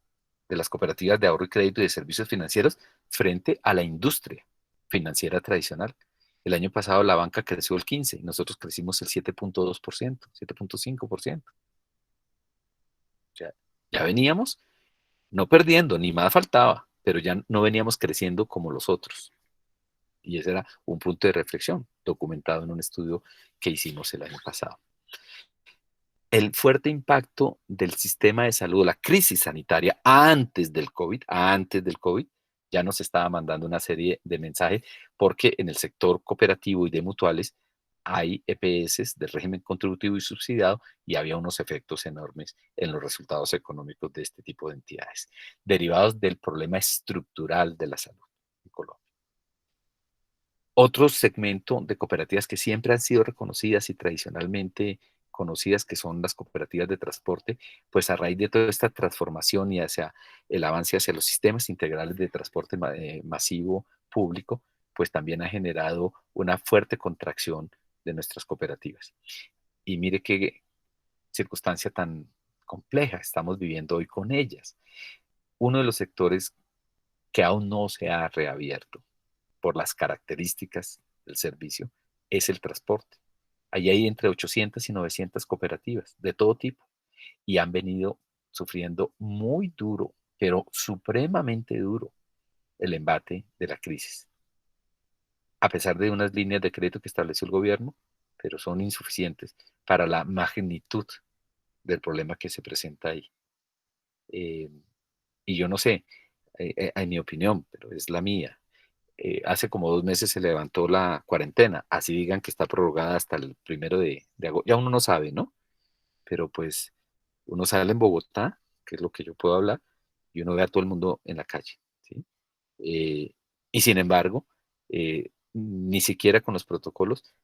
de las cooperativas de ahorro y crédito y de servicios financieros, frente a la industria financiera tradicional. El año pasado la banca creció el 15% y nosotros crecimos el 7.2%, 7.5%. O sea, ya veníamos no perdiendo, ni más faltaba, pero ya no veníamos creciendo como los otros. Y ese era un punto de reflexión documentado en un estudio que hicimos el año pasado. El fuerte impacto del sistema de salud, la crisis sanitaria antes del COVID, ya nos estaba mandando una serie de mensajes, porque en el sector cooperativo y de mutuales hay EPS del régimen contributivo y subsidiado, y había unos efectos enormes en los resultados económicos de este tipo de entidades, derivados del problema estructural de la salud en Colombia. Otro segmento de cooperativas que siempre han sido reconocidas y tradicionalmente conocidas, que son las cooperativas de transporte, pues a raíz de toda esta transformación y hacia el avance hacia los sistemas integrales de transporte masivo público, pues también ha generado una fuerte contracción de nuestras cooperativas. Y mire qué circunstancia tan compleja estamos viviendo hoy con ellas. Uno de los sectores que aún no se ha reabierto por las características del servicio es el transporte. Allí hay entre 800 y 900 cooperativas de todo tipo y han venido sufriendo muy duro, pero supremamente duro, el embate de la crisis. A pesar de unas líneas de crédito que estableció el gobierno, pero son insuficientes para la magnitud del problema que se presenta ahí. Eh, y yo no sé, en mi opinión, pero es la mía, hace como 2 meses se levantó la cuarentena, así digan que está prorrogada hasta el 1 de agosto, ya uno no sabe, ¿no? Pero pues uno sale en Bogotá, que es lo que yo puedo hablar, y uno ve a todo el mundo en la calle, ¿sí? Eh, y sin embargo, ni siquiera con los protocolos,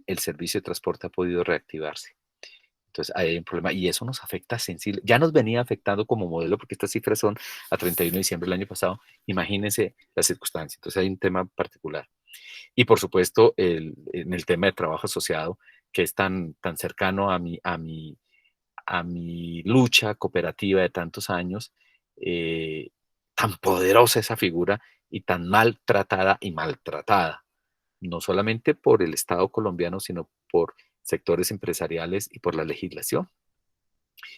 el servicio de transporte ha podido reactivarse. Entonces hay un problema y eso nos afecta sensible. Ya nos venía afectando como modelo porque estas cifras son a 31 de diciembre del año pasado. Imagínense las circunstancias. Entonces hay un tema particular. Y por supuesto, en el tema de trabajo asociado, que es tan cercano a mi lucha cooperativa de tantos años, tan poderosa esa figura y tan maltratada y maltratada, no solamente por el Estado colombiano, sino por sectores empresariales y por la legislación,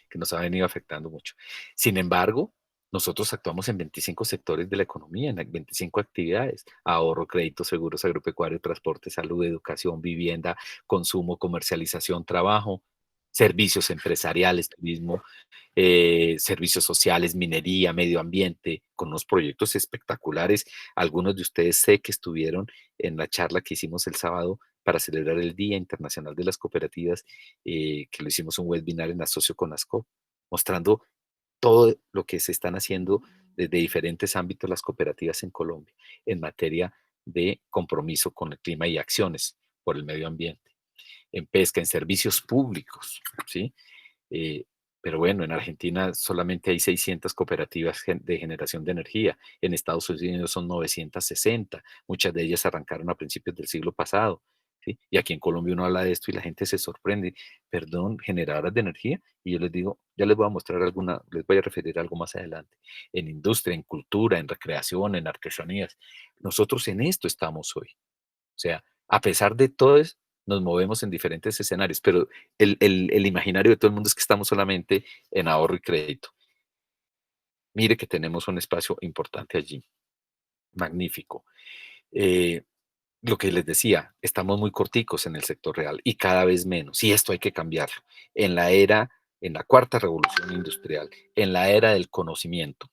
que nos ha venido afectando mucho. Sin embargo, nosotros actuamos en 25 sectores de la economía, en 25 actividades: ahorro, crédito, seguros agropecuario, transporte, salud, educación, vivienda, consumo, comercialización, trabajo, servicios empresariales, turismo, servicios sociales, minería, medio ambiente, con unos proyectos espectaculares. Algunos de ustedes sé que estuvieron en la charla que hicimos el sábado para celebrar el Día Internacional de las Cooperativas, que lo hicimos un webinar en asocio con ASCO, mostrando todo lo que se están haciendo desde diferentes ámbitos las cooperativas en Colombia en materia de compromiso con el clima y acciones por el medio ambiente, en pesca, en servicios públicos, ¿sí? Eh, pero bueno, en Argentina solamente hay 600 cooperativas de generación de energía, en Estados Unidos son 960, muchas de ellas arrancaron a principios del siglo pasado, ¿sí? Y aquí en Colombia uno habla de esto y la gente se sorprende, perdón, generadoras de energía, y yo les digo, ya les voy a mostrar alguna, les voy a referir algo más adelante, en industria, en cultura, en recreación, en artesanías. Nosotros en esto estamos hoy. O sea, a pesar de todo eso, nos movemos en diferentes escenarios, pero el imaginario de todo el mundo es que estamos solamente en ahorro y crédito. Mire que tenemos un espacio importante allí, magnífico. Eh, lo que les decía, estamos muy corticos en el sector real y cada vez menos, y esto hay que cambiarlo. En la era, en la cuarta revolución industrial, en la era del conocimiento,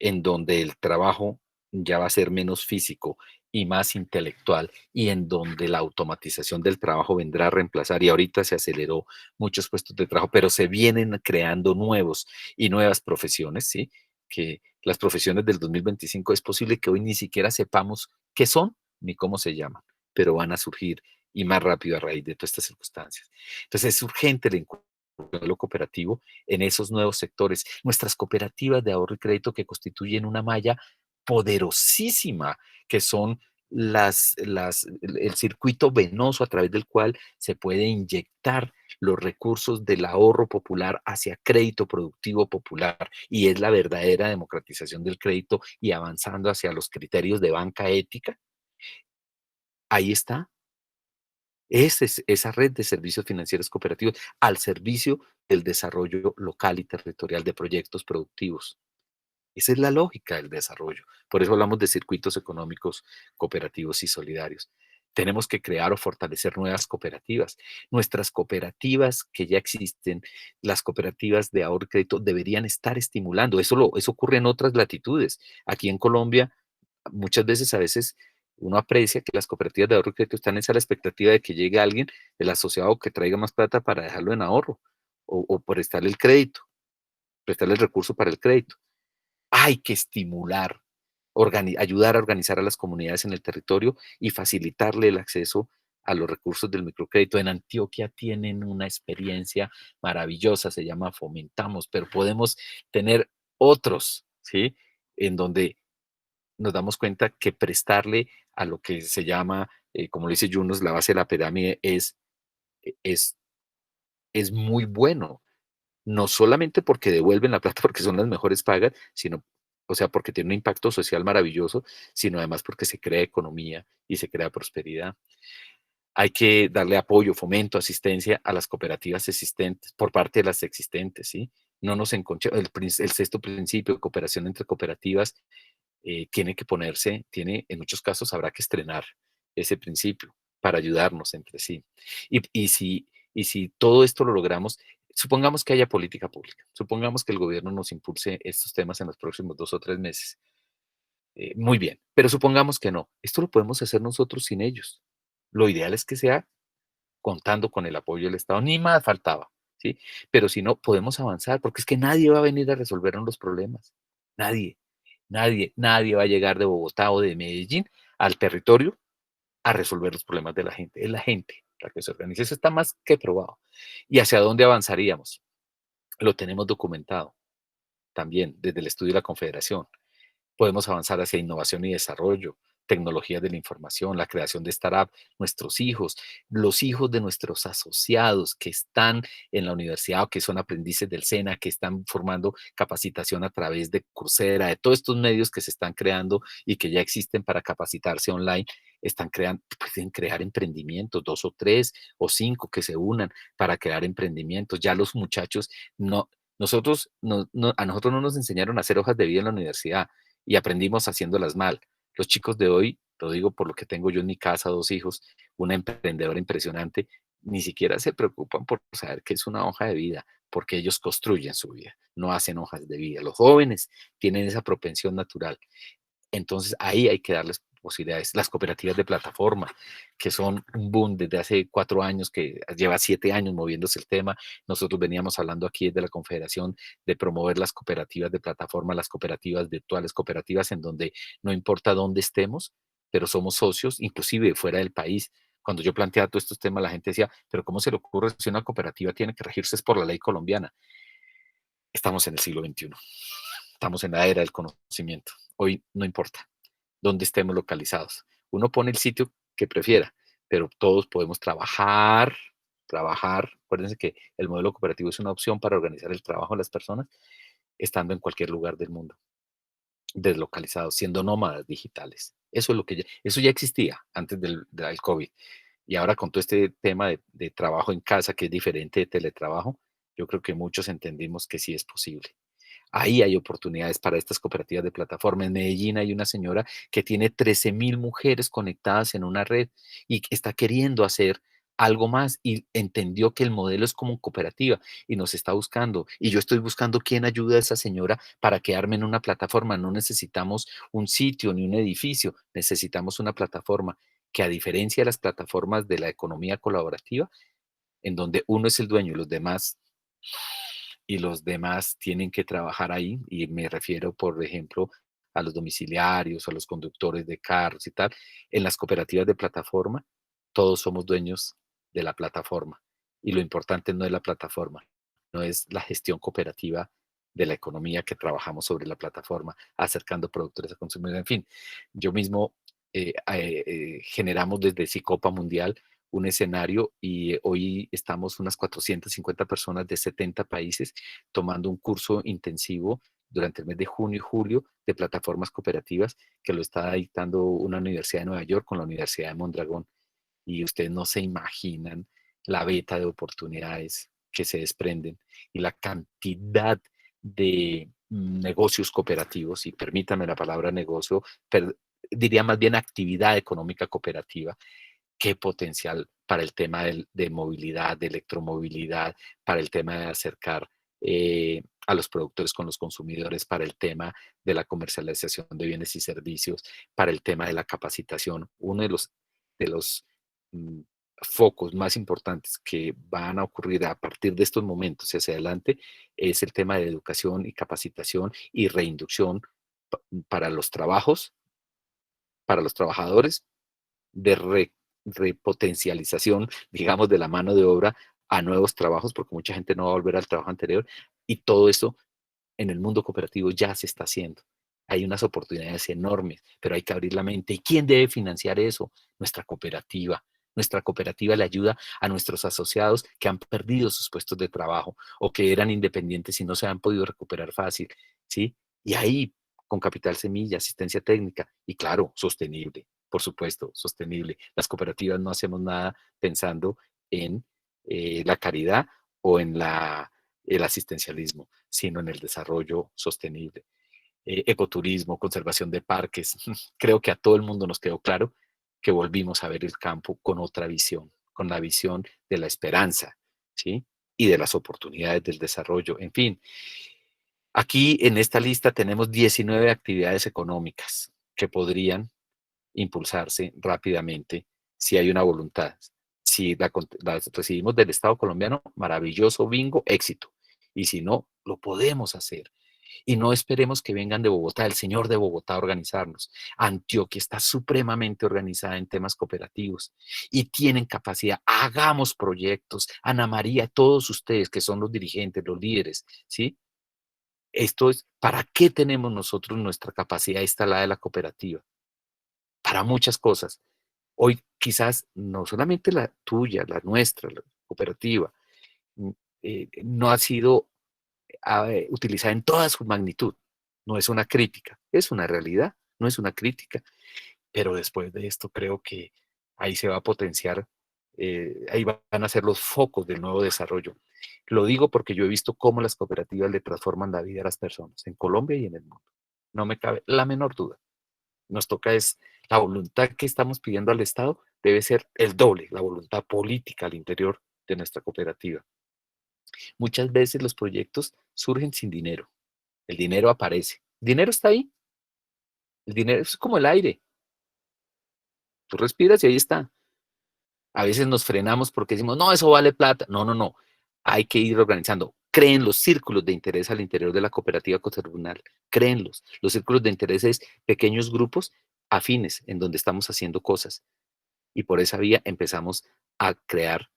en donde el trabajo ya va a ser menos físico y más intelectual, y en donde la automatización del trabajo vendrá a reemplazar, y ahorita se aceleró muchos puestos de trabajo, pero se vienen creando nuevos y nuevas profesiones, ¿sí? Que las profesiones del 2025 es posible que hoy ni siquiera sepamos qué son ni cómo se llaman, pero van a surgir y más rápido a raíz de todas estas circunstancias. Entonces es urgente el modelo cooperativo en esos nuevos sectores. Nuestras cooperativas de ahorro y crédito que constituyen una malla poderosísima, que son el circuito venoso a través del cual se puede inyectar los recursos del ahorro popular hacia crédito productivo popular, y es la verdadera democratización del crédito y avanzando hacia los criterios de banca ética. Ahí está. Esa red de servicios financieros cooperativos al servicio del desarrollo local y territorial de proyectos productivos. Esa es la lógica del desarrollo. Por eso hablamos de circuitos económicos cooperativos y solidarios. Tenemos que crear o fortalecer nuevas cooperativas. Nuestras cooperativas que ya existen, las cooperativas de ahorro y crédito, deberían estar estimulando. Eso ocurre en otras latitudes. Aquí en Colombia, muchas veces, a veces, uno aprecia que las cooperativas de ahorro y crédito están en esa expectativa de que llegue alguien, el asociado, que traiga más plata para dejarlo en ahorro o prestarle el crédito, prestarle el recurso para el crédito. Hay que estimular, ayudar a organizar a las comunidades en el territorio y facilitarle el acceso a los recursos del microcrédito. En Antioquia tienen una experiencia maravillosa, se llama Fomentamos, pero podemos tener otros, ¿sí? En donde nos damos cuenta que prestarle a lo que se llama, como lo dice Yunus, la base de la pirámide es, es muy bueno. No solamente porque devuelven la plata porque son las mejores pagas, sino, o sea, porque tiene un impacto social maravilloso, sino además porque se crea economía y se crea prosperidad. Hay que darle apoyo, fomento, asistencia a las cooperativas existentes por parte de las existentes, ¿sí? No nos encontramos, el sexto principio, cooperación entre cooperativas, tiene que ponerse, en muchos casos habrá que estrenar ese principio para ayudarnos entre sí. Y si todo esto lo logramos, supongamos que haya política pública, supongamos que el gobierno nos impulse estos temas en los próximos 2 o 3 meses. Muy bien, pero supongamos que no. Esto lo podemos hacer nosotros sin ellos. Lo ideal es que sea contando con el apoyo del Estado, ni más faltaba, ¿sí? Pero si no, podemos avanzar, porque es que nadie va a venir a resolvernos los problemas. Nadie, nadie va a llegar de Bogotá o de Medellín al territorio a resolver los problemas de la gente. Es la gente la que se organiza. Eso está más que probado. ¿Y hacia dónde avanzaríamos? Lo tenemos documentado también desde el estudio de la Confederación. Podemos avanzar hacia innovación y desarrollo, tecnologías de la información, la creación de startups, nuestros hijos, los hijos de nuestros asociados que están en la universidad o que son aprendices del SENA, que están formando capacitación a través de Coursera, de todos estos medios que se están creando y que ya existen para capacitarse online, pueden crear emprendimientos, 2 o 3 o 5 que se unan para crear emprendimientos. Ya los muchachos no, a nosotros no nos enseñaron a hacer hojas de vida en la universidad y aprendimos haciéndolas mal. Los chicos de hoy, lo digo por lo que tengo yo en mi casa, 2 hijos, una emprendedora impresionante, ni siquiera se preocupan por saber qué es una hoja de vida, porque ellos construyen su vida, no hacen hojas de vida. Los jóvenes tienen esa propensión natural. Entonces ahí hay que darles posibilidades. Las cooperativas de plataforma, que son un boom desde hace 4 años, que lleva 7 años moviéndose el tema. Nosotros veníamos hablando aquí desde la Confederación de promover las cooperativas de plataforma, las cooperativas virtuales, cooperativas en donde no importa dónde estemos, pero somos socios, inclusive fuera del país. Cuando yo planteaba todos estos temas, la gente decía, pero ¿cómo se le ocurre si una cooperativa tiene que regirse por la ley colombiana? Estamos en el siglo XXI. Estamos en la era del conocimiento. Hoy no importa dónde estemos localizados. Uno pone el sitio que prefiera, pero todos podemos trabajar. Acuérdense que el modelo cooperativo es una opción para organizar el trabajo de las personas estando en cualquier lugar del mundo, deslocalizados, siendo nómadas digitales. Eso ya existía antes del COVID. Y ahora con todo este tema de trabajo en casa, que es diferente de teletrabajo, yo creo que muchos entendimos que sí es posible. Ahí hay oportunidades para estas cooperativas de plataforma. En Medellín hay una señora que tiene 13.000 mujeres conectadas en una red y que está queriendo hacer algo más y entendió que el modelo es como cooperativa y nos está buscando. Y yo estoy buscando quién ayuda a esa señora para quedarme en una plataforma. No necesitamos un sitio ni un edificio, necesitamos una plataforma que, a diferencia de las plataformas de la economía colaborativa, en donde uno es el dueño y los demás tienen que trabajar ahí, y me refiero, por ejemplo, a los domiciliarios, a los conductores de carros y tal. En las cooperativas de plataforma, todos somos dueños de la plataforma, y lo importante no es la plataforma, no es la gestión cooperativa de la economía que trabajamos sobre la plataforma, acercando productores a consumidores. En fin, yo mismo generamos desde Sicopa Mundial un escenario, y hoy estamos unas 450 personas de 70 países tomando un curso intensivo durante el mes de junio y julio de plataformas cooperativas, que lo está dictando una universidad de Nueva York con la Universidad de Mondragón. Y ustedes no se imaginan la beta de oportunidades que se desprenden y la cantidad de negocios cooperativos, y permítame la palabra negocio, diría más bien actividad económica cooperativa. Qué potencial para el tema de movilidad, de electromovilidad, para el tema de acercar a los productores con los consumidores, para el tema de la comercialización de bienes y servicios, para el tema de la capacitación. Uno de los mm, focos más importantes que van a ocurrir a partir de estos momentos y hacia adelante es el tema de educación y capacitación y reinducción para los trabajos, para los trabajadores, de repotencialización, digamos, de la mano de obra a nuevos trabajos, porque mucha gente no va a volver al trabajo anterior, y todo eso en el mundo cooperativo ya se está haciendo. Hay unas oportunidades enormes, pero hay que abrir la mente. ¿Y quién debe financiar eso? Nuestra cooperativa. Nuestra cooperativa le ayuda a nuestros asociados que han perdido sus puestos de trabajo o que eran independientes y no se han podido recuperar fácil, ¿sí? Y ahí, con capital semilla, asistencia técnica y, claro, sostenible, por supuesto, sostenible. Las cooperativas no hacemos nada pensando en la caridad o en el asistencialismo, sino en el desarrollo sostenible. Ecoturismo, conservación de parques. Creo que a todo el mundo nos quedó claro que volvimos a ver el campo con otra visión, con la visión de la esperanza, ¿sí? Y de las oportunidades del desarrollo. En fin, aquí en esta lista tenemos 19 actividades económicas que podrían impulsarse rápidamente si hay una voluntad. Si la recibimos del Estado colombiano, maravilloso, bingo, éxito. Y si no, lo podemos hacer. Y no esperemos que vengan de Bogotá, el señor de Bogotá a organizarnos. Antioquia está supremamente organizada en temas cooperativos y tienen capacidad. Hagamos proyectos. Ana María, todos ustedes que son los dirigentes, los líderes, ¿sí? Esto es, ¿para qué tenemos nosotros nuestra capacidad instalada de la cooperativa? Para muchas cosas. Hoy quizás no solamente la tuya, la nuestra, la cooperativa, no ha sido utilizada en toda su magnitud. No es una crítica, es una realidad, no es una crítica. Pero después de esto creo que ahí se va a potenciar, ahí van a ser los focos del nuevo desarrollo. Lo digo porque yo he visto cómo las cooperativas le transforman la vida a las personas, en Colombia y en el mundo. No me cabe la menor duda. Nos toca es la voluntad que estamos pidiendo al Estado debe ser el doble, la voluntad política al interior de nuestra cooperativa. Muchas veces los proyectos surgen sin dinero. El dinero aparece. El dinero está ahí. El dinero es como el aire. Tú respiras y ahí está. A veces nos frenamos porque decimos, no, eso vale plata. No, no, no. Hay que ir organizando. Creen los círculos de interés al interior de la cooperativa coterminal. Créenlos. Los círculos de interés es pequeños grupos afines en donde estamos haciendo cosas. Y por esa vía empezamos a crear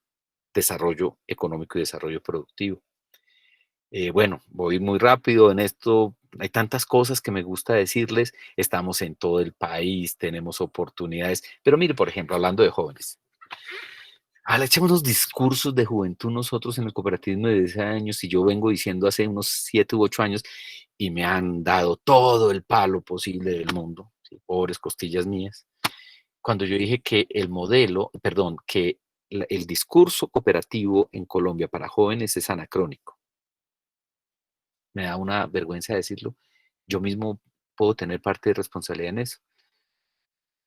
desarrollo económico y desarrollo productivo. Bueno, voy muy rápido en esto. Hay tantas cosas que me gusta decirles. Estamos en todo el país, tenemos oportunidades. Pero mire, por ejemplo, hablando de jóvenes. Echemos unos discursos de juventud nosotros en el cooperativismo de 10 años y yo vengo diciendo hace unos 7 u 8 años y me han dado todo el palo posible del mundo. ¿Sí? Pobres costillas mías. Cuando yo dije que el modelo, perdón, que el discurso cooperativo en Colombia para jóvenes es anacrónico. Me da una vergüenza decirlo. Yo mismo puedo tener parte de responsabilidad en eso.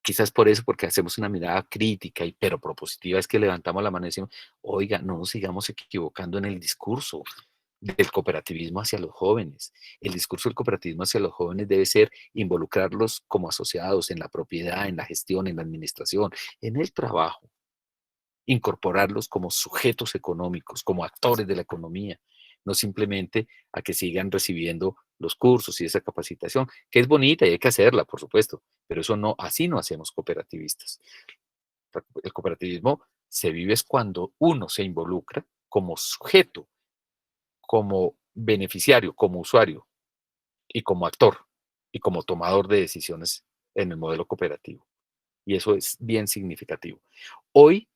Quizás por eso, porque hacemos una mirada crítica, pero propositiva, es que levantamos la mano y decimos, oiga, no nos sigamos equivocando en el discurso del cooperativismo hacia los jóvenes. El discurso del cooperativismo hacia los jóvenes debe ser involucrarlos como asociados en la propiedad, en la gestión, en la administración, en el trabajo. Incorporarlos como sujetos económicos, como actores de la economía, no simplemente a que sigan recibiendo los cursos y esa capacitación, que es bonita y hay que hacerla, por supuesto, pero eso no, así no hacemos cooperativistas. El cooperativismo se vive es cuando uno se involucra como sujeto, como beneficiario, como usuario y como actor y como tomador de decisiones en el modelo cooperativo. Y eso es bien significativo. Hoy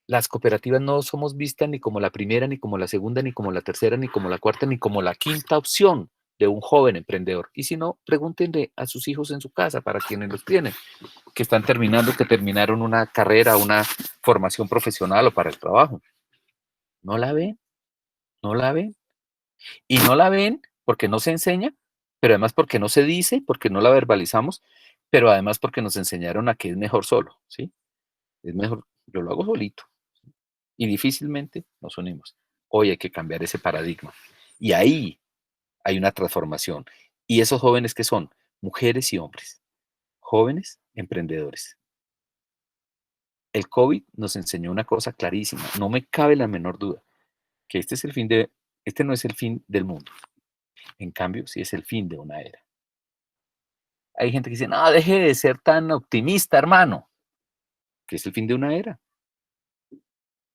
las cooperativas no somos vistas ni como la primera, ni como la segunda, ni como la tercera, ni como la cuarta, ni como la quinta opción de un joven emprendedor. Y si no, pregúntenle a sus hijos en su casa, para quienes los tienen, que están terminando, que terminaron una carrera, una formación profesional o para el trabajo. No la ven, no la ven. Y no la ven porque no se enseña, pero además porque no se dice, porque no la verbalizamos, pero además porque nos enseñaron a que es mejor solo, ¿sí? Es mejor, yo lo hago solito. Y difícilmente nos unimos. Hoy hay que cambiar ese paradigma. Y ahí hay una transformación. ¿Y esos jóvenes qué son? Mujeres y hombres. Jóvenes emprendedores. El COVID nos enseñó una cosa clarísima. No me cabe la menor duda que este no es el fin del mundo. En cambio, sí es el fin de una era. Hay gente que dice, no, deje de ser tan optimista, hermano. Que es el fin de una era.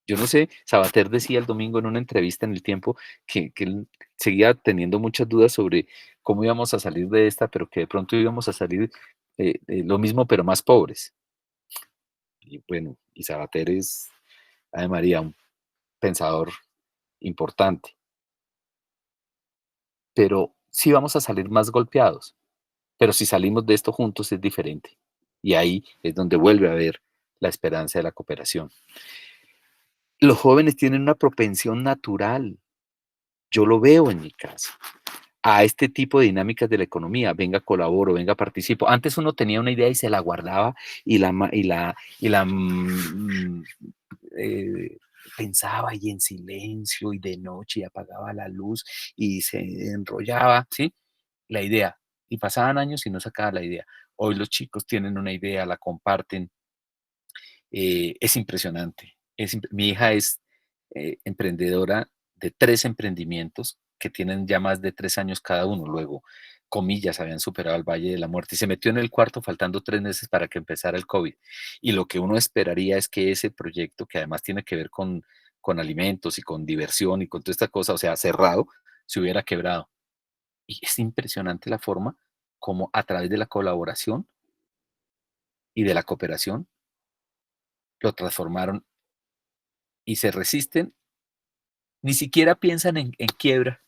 Yo no sé, Sabater decía el domingo en una entrevista en El Tiempo que él seguía teniendo muchas dudas sobre cómo íbamos a salir de esta, pero que de pronto íbamos a salir lo mismo, pero más pobres. Y bueno, y Sabater es, Ave María, un pensador importante, pero sí vamos a salir más golpeados, pero si salimos de esto juntos es diferente. Y ahí es donde vuelve a haber la esperanza de la cooperación. Los jóvenes tienen una propensión natural, yo lo veo en mi casa, a este tipo de dinámicas de la economía. Venga, colaboro, venga, participo. Antes uno tenía una idea y se la guardaba y eh, pensaba y en silencio y de noche y apagaba la luz y se enrollaba, ¿sí? La idea. Y pasaban años y no sacaba la idea. Hoy los chicos tienen una idea, la comparten. Es impresionante. Mi hija es emprendedora de 3 emprendimientos que tienen ya más de 3 años cada uno. Luego, comillas, habían superado el Valle de la Muerte y se metió en el cuarto faltando 3 meses para que empezara el COVID. Y lo que uno esperaría es que ese proyecto, que además tiene que ver con alimentos y con diversión y con toda esta cosa, o sea, cerrado, se hubiera quebrado. Y es impresionante la forma como a través de la colaboración y de la cooperación lo transformaron y se resisten, ni siquiera piensan en quiebra,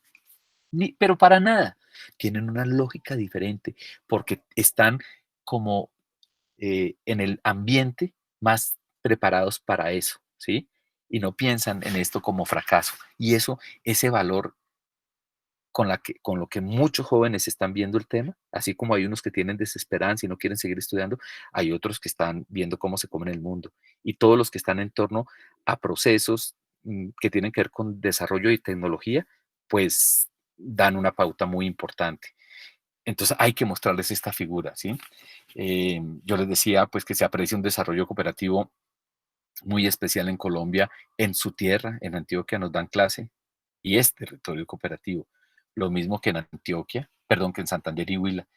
pero para nada. Tienen una lógica diferente porque están como en el ambiente más preparados para eso, ¿sí? Y no piensan en esto como fracaso. Y eso, ese valor con lo que muchos jóvenes están viendo el tema, así como hay unos que tienen desesperanza y no quieren seguir estudiando, hay otros que están viendo cómo se come en el mundo. Y todos los que están en torno a procesos que tienen que ver con desarrollo y tecnología, pues dan una pauta muy importante. Entonces hay que mostrarles esta figura, ¿sí? Yo les decía, pues, que se aprecia un desarrollo cooperativo muy especial en Colombia, en su tierra, en Antioquia nos dan clase y es territorio cooperativo. Lo mismo que en Antioquia, perdón, que en Santander y Huila,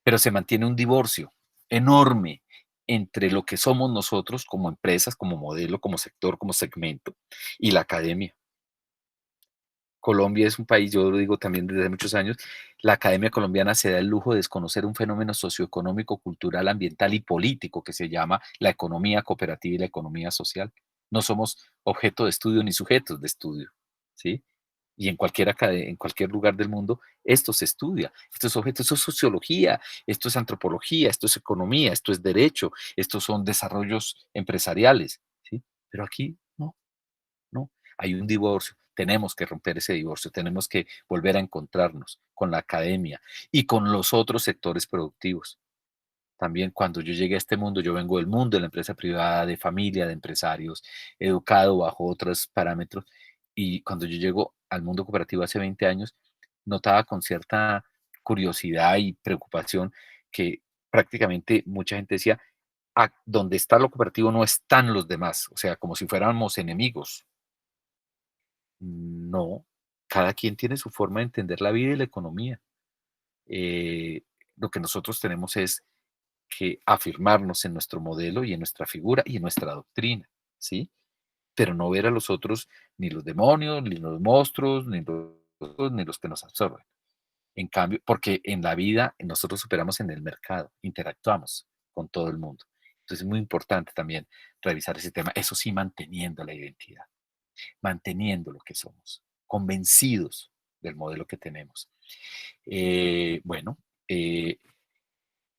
pero se mantiene un divorcio enorme entre lo que somos nosotros como empresas, como modelo, como sector, como segmento y la academia. Colombia es un país, yo lo digo también desde muchos años, la academia colombiana se da el lujo de desconocer un fenómeno socioeconómico, cultural, ambiental y político que se llama la economía cooperativa y la economía social. No somos objeto de estudio ni sujetos de estudio, ¿sí? Y en cualquier lugar del mundo esto se estudia, esto es objeto, esto es sociología, esto es antropología, esto es economía, esto es derecho, estos son desarrollos empresariales, ¿sí? Pero aquí no. ¿No? Hay un divorcio, tenemos que romper ese divorcio, tenemos que volver a encontrarnos con la academia y con los otros sectores productivos. También cuando yo llegué a este mundo, yo vengo del mundo de la empresa privada, de familia, de empresarios, educado bajo otros parámetros, y cuando yo llego al mundo cooperativo hace 20 años, notaba con cierta curiosidad y preocupación que prácticamente mucha gente decía, donde está lo cooperativo no están los demás, o sea, como si fuéramos enemigos. No, cada quien tiene su forma de entender la vida y la economía. Eh, lo que nosotros tenemos es que afirmarnos en nuestro modelo y en nuestra figura y en nuestra doctrina, ¿sí? Pero no ver a los otros ni los demonios, ni los monstruos, ni los que nos absorben. En cambio, porque en la vida nosotros operamos en el mercado, interactuamos con todo el mundo. Entonces es muy importante también revisar ese tema, eso sí manteniendo la identidad, manteniendo lo que somos, convencidos del modelo que tenemos. Bueno, eh,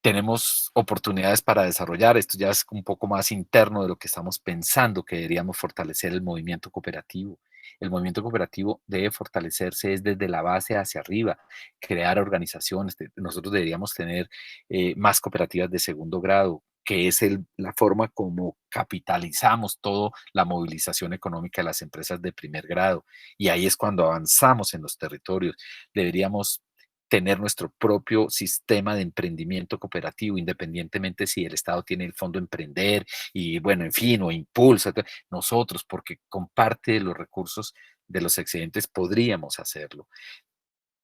tenemos oportunidades para desarrollar, esto ya es un poco más interno de lo que estamos pensando, que deberíamos fortalecer el movimiento cooperativo. El movimiento cooperativo debe fortalecerse es desde la base hacia arriba, crear organizaciones. Nosotros deberíamos tener más cooperativas de segundo grado, que es la forma como capitalizamos toda la movilización económica de las empresas de primer grado. Y ahí es cuando avanzamos en los territorios. Deberíamos tener nuestro propio sistema de emprendimiento cooperativo, independientemente si el Estado tiene el fondo Emprender y, bueno, en fin, o impulsa. Nosotros, porque con parte de los recursos de los excedentes podríamos hacerlo.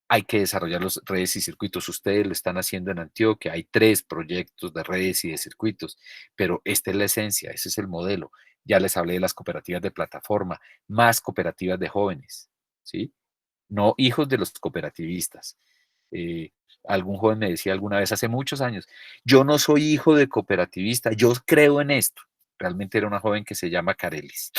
Hay que desarrollar los redes y circuitos. Ustedes lo están haciendo en Antioquia. Hay 3 proyectos de redes y de circuitos, pero esta es la esencia, ese es el modelo. Ya les hablé de las cooperativas de plataforma, más cooperativas de jóvenes, ¿sí? no hijos de los cooperativistas. Eh, Algún joven me decía alguna vez, hace muchos años, yo no soy hijo de cooperativista, yo creo en esto. Realmente era una joven que se llama Carelis.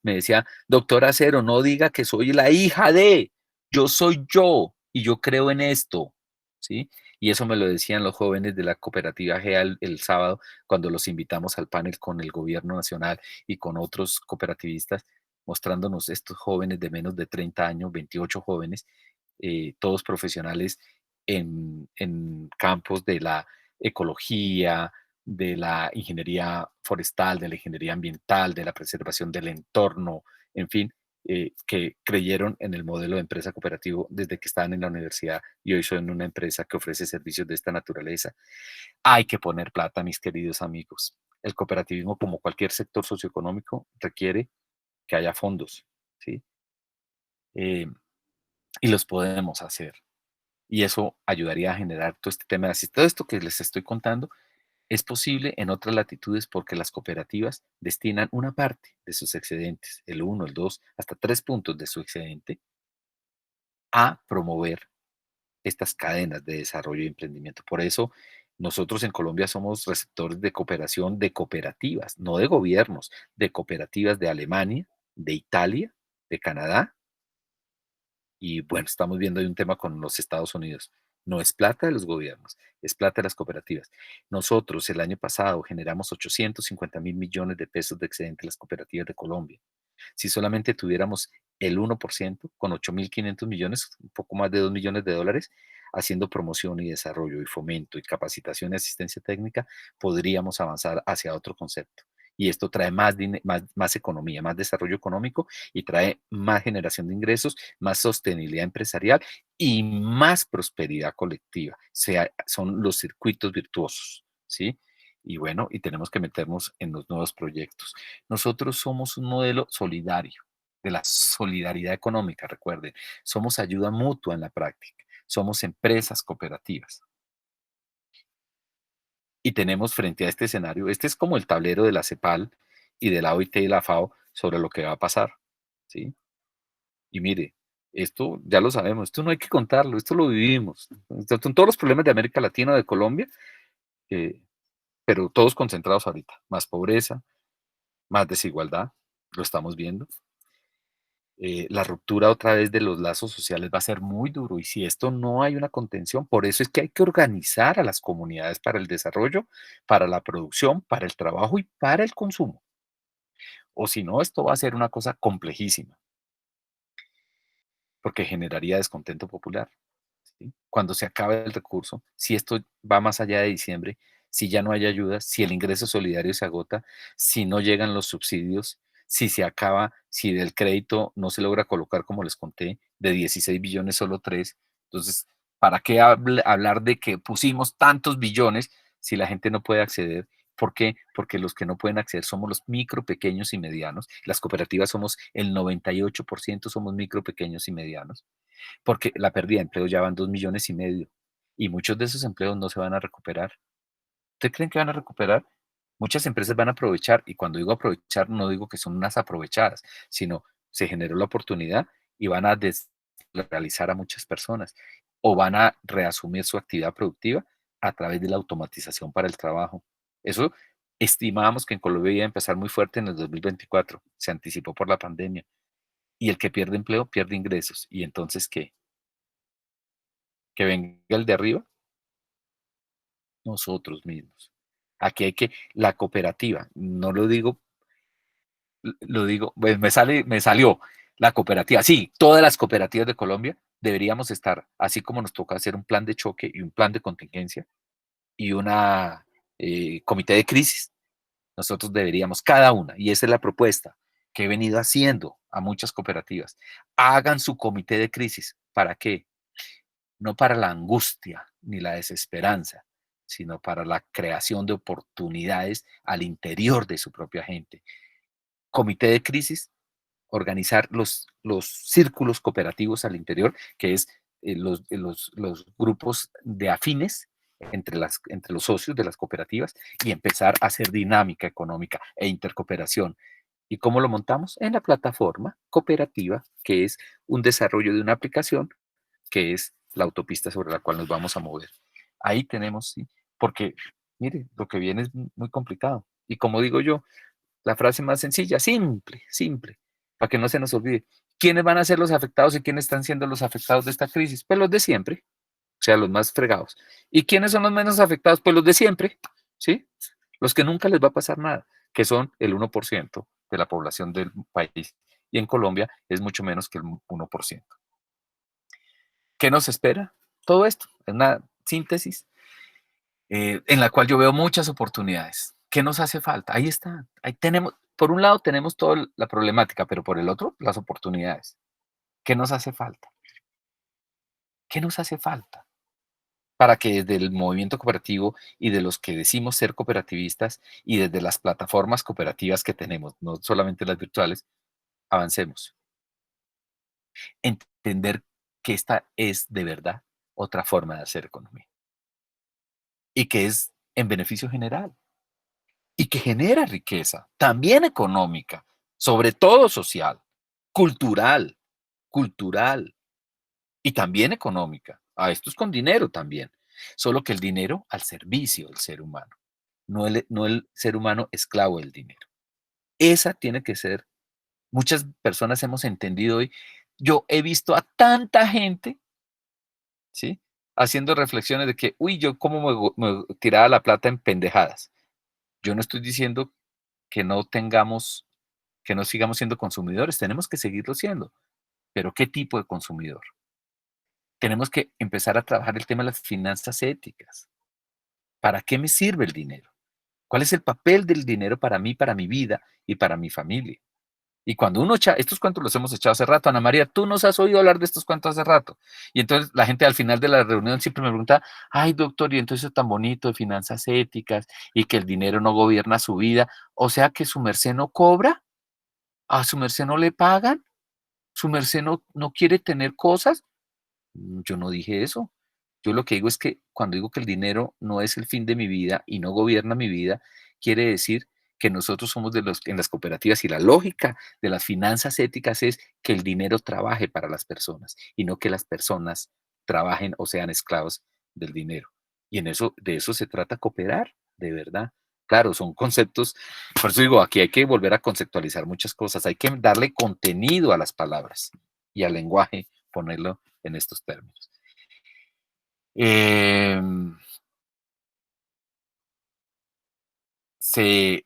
Me decía, doctor Acero, no diga que soy la hija de, yo soy yo y yo creo en esto, ¿sí? Y eso me lo decían los jóvenes de la cooperativa GEA el sábado, cuando los invitamos al panel con el gobierno nacional y con otros cooperativistas, mostrándonos estos jóvenes de menos de 30 años, 28 jóvenes, todos profesionales en campos de la ecología, de la ingeniería forestal, de la ingeniería ambiental, de la preservación del entorno, en fin, que creyeron en el modelo de empresa cooperativo desde que estaban en la universidad y hoy son una empresa que ofrece servicios de esta naturaleza. Hay que poner plata, mis queridos amigos. El cooperativismo, como cualquier sector socioeconómico, requiere que haya fondos, ¿sí? Y los podemos hacer. Y eso ayudaría a generar todo este tema. Así, todo esto que les estoy contando es posible en otras latitudes porque las cooperativas destinan una parte de sus excedentes, el 1, el 2, hasta 3 puntos de su excedente, a promover estas cadenas de desarrollo y emprendimiento. Por eso nosotros en Colombia somos receptores de cooperación de cooperativas, no de gobiernos, de cooperativas de Alemania, de Italia, de Canadá. Y bueno, estamos viendo ahí un tema con los Estados Unidos. No es plata de los gobiernos, es plata de las cooperativas. Nosotros el año pasado generamos 850.000 millones de pesos de excedente en las cooperativas de Colombia. Si solamente tuviéramos el 1%, con 8.500 millones, un poco más de 2 millones de dólares, haciendo promoción y desarrollo y fomento y capacitación y asistencia técnica, podríamos avanzar hacia otro concepto. Y esto trae más economía, más desarrollo económico y trae más generación de ingresos, más sostenibilidad empresarial y más prosperidad colectiva. O sea, son los circuitos virtuosos, ¿sí? Y bueno, y tenemos que meternos en los nuevos proyectos. Nosotros somos un modelo solidario, de la solidaridad económica, recuerden. Somos ayuda mutua en la práctica. Somos empresas cooperativas. Y tenemos frente a este escenario, este es como el tablero de la CEPAL y de la OIT y la FAO sobre lo que va a pasar, ¿sí? Y mire, esto ya lo sabemos, esto no hay que contarlo, esto lo vivimos. Son todos los problemas de América Latina, de Colombia, eh, pero todos concentrados ahorita. Más pobreza, más desigualdad, lo estamos viendo. La ruptura otra vez de los lazos sociales va a ser muy duro y si esto no hay una contención, por eso es que hay que organizar a las comunidades para el desarrollo, para la producción, para el trabajo y para el consumo. O si no, esto va a ser una cosa complejísima, porque generaría descontento popular. ¿Sí? Cuando se acabe el recurso, si esto va más allá de diciembre, si ya no hay ayudas, si el ingreso solidario se agota, si no llegan los subsidios, si se acaba, si del crédito no se logra colocar, como les conté, de 16 billones solo 3. Entonces, ¿para qué hablar de que pusimos tantos billones si la gente no puede acceder? ¿Por qué? Porque los que no pueden acceder somos los micro, pequeños y medianos. Las cooperativas somos el 98% somos micro, pequeños y medianos porque la pérdida de empleo ya van 2,5 millones y muchos de esos empleos no se van a recuperar. ¿Ustedes creen que van a recuperar? Muchas empresas van a aprovechar y cuando digo aprovechar no digo que son unas aprovechadas, sino se generó la oportunidad y van a desrealizar a muchas personas o van a reasumir su actividad productiva a través de la automatización para el trabajo. Eso estimábamos que en Colombia iba a empezar muy fuerte en el 2024, se anticipó por la pandemia y el que pierde empleo pierde ingresos. ¿Y entonces qué? ¿Que venga el de arriba? Nosotros mismos. Aquí hay que, la cooperativa, no lo digo, lo digo, pues me salió la cooperativa. Sí, todas las cooperativas de Colombia deberíamos estar, así como nos toca hacer un plan de choque y un plan de contingencia y una comité de crisis. Nosotros deberíamos, cada una, y esa es la propuesta que he venido haciendo a muchas cooperativas, hagan su comité de crisis. ¿Para qué? No para la angustia ni la desesperanza, sino para la creación de oportunidades al interior de su propia gente. Comité de crisis, organizar los círculos cooperativos al interior, que es los grupos de afines entre los socios de las cooperativas y empezar a hacer dinámica económica e intercooperación ¿Y cómo lo montamos? En la plataforma cooperativa, que es un desarrollo de una aplicación, que es la autopista sobre la cual nos vamos a mover. Ahí tenemos, sí, porque, mire, lo que viene es muy complicado. Y como digo yo, la frase más sencilla, simple, simple, para que no se nos olvide. ¿Quiénes van a ser los afectados y quiénes están siendo los afectados de esta crisis? Pues los de siempre, o sea, los más fregados. ¿Y quiénes son los menos afectados? Pues los de siempre, ¿sí? Los que nunca les va a pasar nada, que son el 1% de la población del país. Y en Colombia es mucho menos que el 1%. ¿Qué nos espera? Todo esto, es una síntesis en la cual yo veo muchas oportunidades. ¿Qué nos hace falta? Ahí está. Ahí tenemos, por un lado tenemos toda la problemática, pero por el otro, las oportunidades. ¿Qué nos hace falta? ¿Qué nos hace falta? Para que desde el movimiento cooperativo y de los que decimos ser cooperativistas y desde las plataformas cooperativas que tenemos, no solamente las virtuales, avancemos. Entender que esta es de verdad otra forma de hacer economía y que es en beneficio general y que genera riqueza, también económica, sobre todo social, cultural, cultural y también económica. Esto es con dinero también, solo que el dinero al servicio del ser humano, no el ser humano esclavo del dinero. Esa tiene que ser, muchas personas hemos entendido hoy, yo he visto a tanta gente, ¿sí? Haciendo reflexiones de que, uy, yo cómo me tiraba la plata en pendejadas. Yo no estoy diciendo que no tengamos, que no sigamos siendo consumidores, tenemos que seguirlo siendo, pero ¿qué tipo de consumidor? Tenemos que empezar a trabajar el tema de las finanzas éticas. ¿Para qué me sirve el dinero? ¿Cuál es el papel del dinero para mí, para mi vida y para mi familia? Y cuando uno echa, estos cuentos los hemos echado hace rato, Ana María, tú nos has oído hablar de estos cuentos hace rato. Y entonces la gente al final de la reunión siempre me pregunta, ay doctor, y entonces es tan bonito de finanzas éticas y que el dinero no gobierna su vida, o sea que su merced no cobra, a su merced no le pagan, su merced no quiere tener cosas. Yo no dije eso. Yo lo que digo es que cuando digo que el dinero no es el fin de mi vida y no gobierna mi vida, quiere decir que nosotros somos de los en las cooperativas y la lógica de las finanzas éticas es que el dinero trabaje para las personas y no que las personas trabajen o sean esclavos del dinero. Y en eso, de eso se trata cooperar, de verdad. Claro, son conceptos, por eso digo, aquí hay que volver a conceptualizar muchas cosas, hay que darle contenido a las palabras y al lenguaje, ponerlo en estos términos. Eh, se,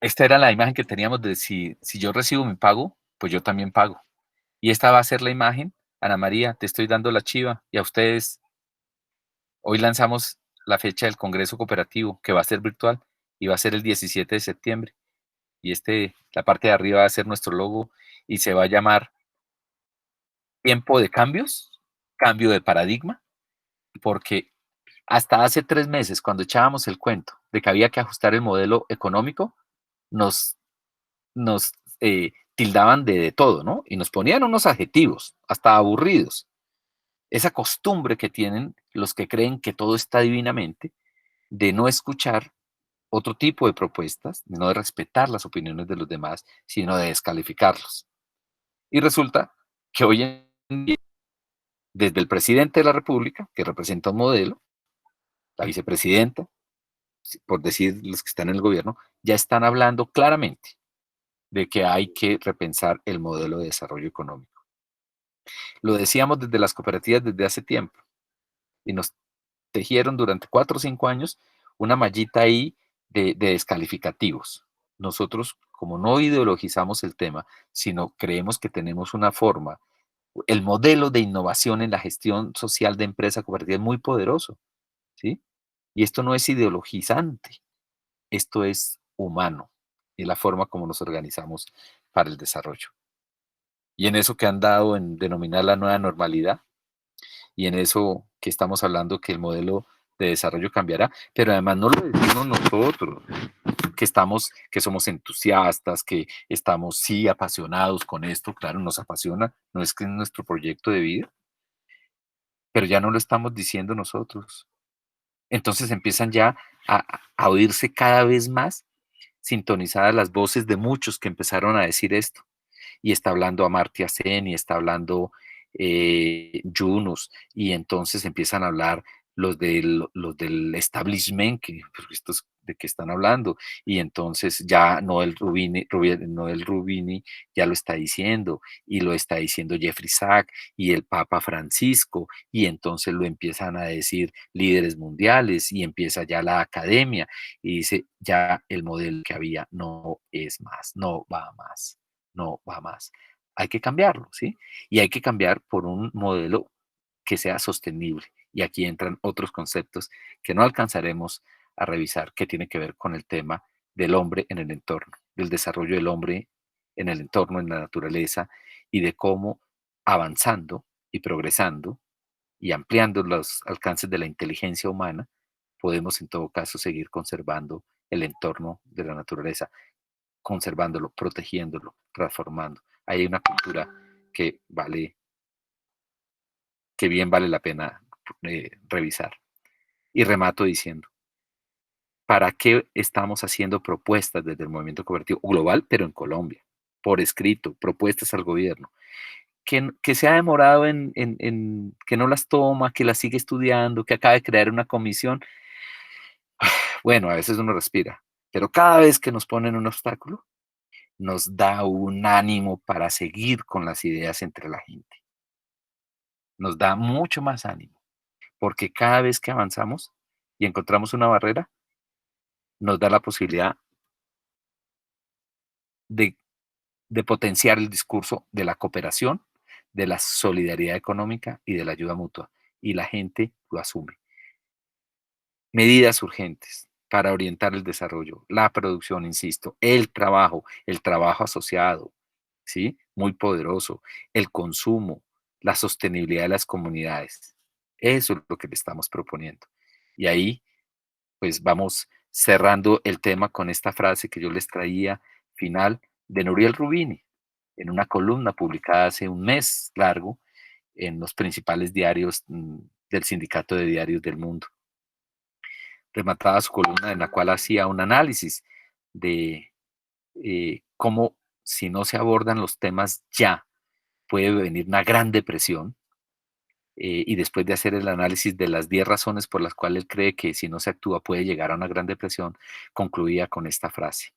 esta era la imagen que teníamos de si yo recibo mi pago, pues yo también pago. Y esta va a ser la imagen. Ana María, te estoy dando la chiva y a ustedes, hoy lanzamos la fecha del Congreso Cooperativo, que va a ser virtual y va a ser el 17 de septiembre. Y la parte de arriba va a ser nuestro logo y se va a llamar Tiempo de Cambios, Cambio de Paradigma, porque hasta hace 3 meses, cuando echábamos el cuento de que había que ajustar el modelo económico, nos, nos tildaban de todo, ¿no? Y nos ponían unos adjetivos, hasta aburridos. Esa costumbre que tienen los que creen que todo está divinamente, de no escuchar otro tipo de propuestas, de no de respetar las opiniones de los demás, sino de descalificarlos. Y resulta que hoy en día, desde el presidente de la República, que representa un modelo, la vicepresidenta, por decir los que están en el gobierno, ya están hablando claramente de que hay que repensar el modelo de desarrollo económico. Lo decíamos desde las cooperativas desde hace tiempo y nos tejieron durante 4 o 5 años una mallita ahí de descalificativos. Nosotros, como no ideologizamos el tema, sino creemos que tenemos una forma, el modelo de innovación en la gestión social de empresa cooperativa es muy poderoso, ¿sí? Y esto no es ideologizante, esto es humano, y la forma como nos organizamos para el desarrollo. Y en eso que han dado en denominar la nueva normalidad, y en eso que estamos hablando que el modelo de desarrollo cambiará, pero además no lo decimos nosotros, que somos entusiastas, que estamos sí apasionados con esto, claro, nos apasiona, no es que es nuestro proyecto de vida, pero ya no lo estamos diciendo nosotros. Entonces empiezan ya a oírse cada vez más sintonizadas las voces de muchos que empezaron a decir esto. Y está hablando Amartya Sen y está hablando Yunus, y entonces empiezan a hablar los del establishment, que pues, estos de qué están hablando, y entonces ya Noel Rubini ya lo está diciendo, y lo está diciendo Jeffrey Sachs y el Papa Francisco, y entonces lo empiezan a decir líderes mundiales, y empieza ya la academia, y dice, ya el modelo que había no es más, no va más, no va más. Hay que cambiarlo, ¿sí? Y hay que cambiar por un modelo que sea sostenible. Y aquí entran otros conceptos que no alcanzaremos a revisar, que tiene que ver con el tema del hombre en el entorno, del desarrollo del hombre en el entorno, en la naturaleza, y de cómo avanzando y progresando y ampliando los alcances de la inteligencia humana, podemos en todo caso seguir conservando el entorno de la naturaleza, conservándolo, protegiéndolo, transformando. Ahí hay una cultura que vale, que bien vale la pena revisar. Y remato diciendo, ¿para qué estamos haciendo propuestas desde el movimiento cooperativo global, pero en Colombia? Por escrito, propuestas al gobierno. Que se ha demorado en que no las toma, que las sigue estudiando, que acaba de crear una comisión. Bueno, a veces uno respira, pero cada vez que nos ponen un obstáculo, nos da un ánimo para seguir con las ideas entre la gente. Nos da mucho más ánimo, porque cada vez que avanzamos y encontramos una barrera, nos da la posibilidad de, de potenciar el discurso de la cooperación, de la solidaridad económica y de la ayuda mutua. Y la gente lo asume. Medidas urgentes para orientar el desarrollo, la producción, insisto, el trabajo asociado, ¿sí? Muy poderoso, el consumo, la sostenibilidad de las comunidades. Eso es lo que le estamos proponiendo. Y ahí, pues vamos cerrando el tema con esta frase que yo les traía final de Nouriel Rubini, en una columna publicada hace un mes largo en los principales diarios del Sindicato de Diarios del Mundo. Remataba su columna en la cual hacía un análisis de cómo si no se abordan los temas ya, puede venir una gran depresión, y después de hacer el análisis de las 10 razones por las cuales él cree que si no se actúa puede llegar a una gran depresión, concluía con esta frase.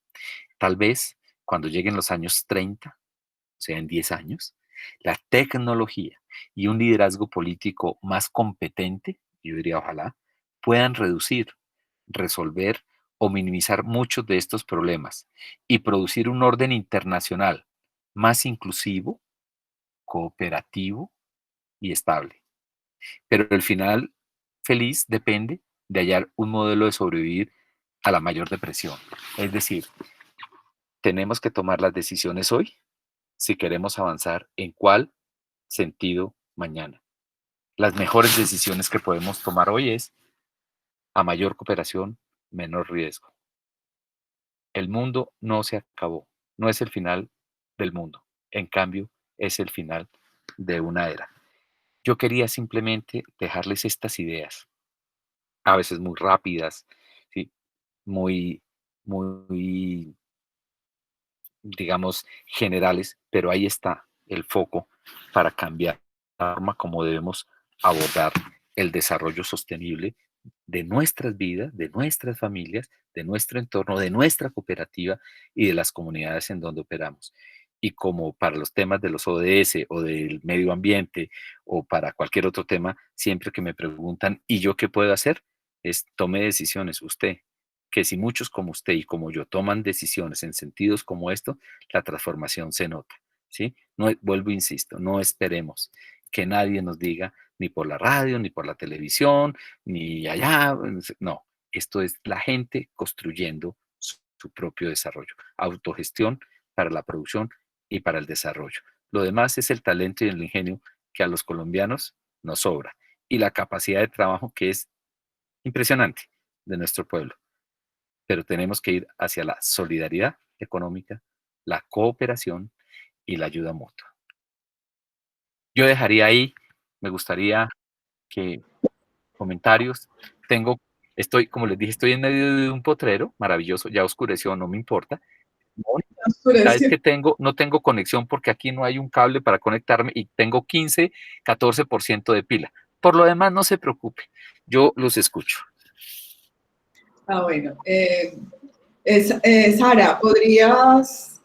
Tal vez cuando lleguen los años 30, o sea, en 10 años, la tecnología y un liderazgo político más competente, yo diría ojalá, puedan reducir, resolver o minimizar muchos de estos problemas y producir un orden internacional más inclusivo, cooperativo y estable. Pero el final feliz depende de hallar un modelo de sobrevivir a la mayor depresión. Es decir, tenemos que tomar las decisiones hoy si queremos avanzar en cuál sentido mañana. Las mejores decisiones que podemos tomar hoy es a mayor cooperación, menor riesgo. El mundo no se acabó, no es el final del mundo, en cambio es el final de una era. Yo quería simplemente dejarles estas ideas, a veces muy rápidas, ¿sí? muy, muy, digamos, generales, pero ahí está el foco para cambiar la forma como debemos abordar el desarrollo sostenible de nuestras vidas, de nuestras familias, de nuestro entorno, de nuestra cooperativa y de las comunidades en donde operamos. Y como para los temas de los ODS o del medio ambiente o para cualquier otro tema, siempre que me preguntan, ¿y yo qué puedo hacer? Es tome decisiones usted, que si muchos como usted y como yo toman decisiones en sentidos como esto, la transformación se nota, ¿sí? No, vuelvo, insisto, no esperemos que nadie nos diga ni por la radio, ni por la televisión, ni allá, no, esto es la gente construyendo su propio desarrollo, autogestión para la producción y para el desarrollo. Lo demás es el talento y el ingenio que a los colombianos nos sobra y la capacidad de trabajo que es impresionante de nuestro pueblo, pero tenemos que ir hacia la solidaridad económica, la cooperación y la ayuda mutua. Yo dejaría ahí, me gustaría que comentarios. Tengo Estoy, como les dije, estoy en medio de un potrero maravilloso, ya oscureció, no me importa. Sabes que no tengo conexión porque aquí no hay un cable para conectarme y tengo 15, 14% de pila. Por lo demás, no se preocupe, yo los escucho. Ah, bueno. Sara, ¿podrías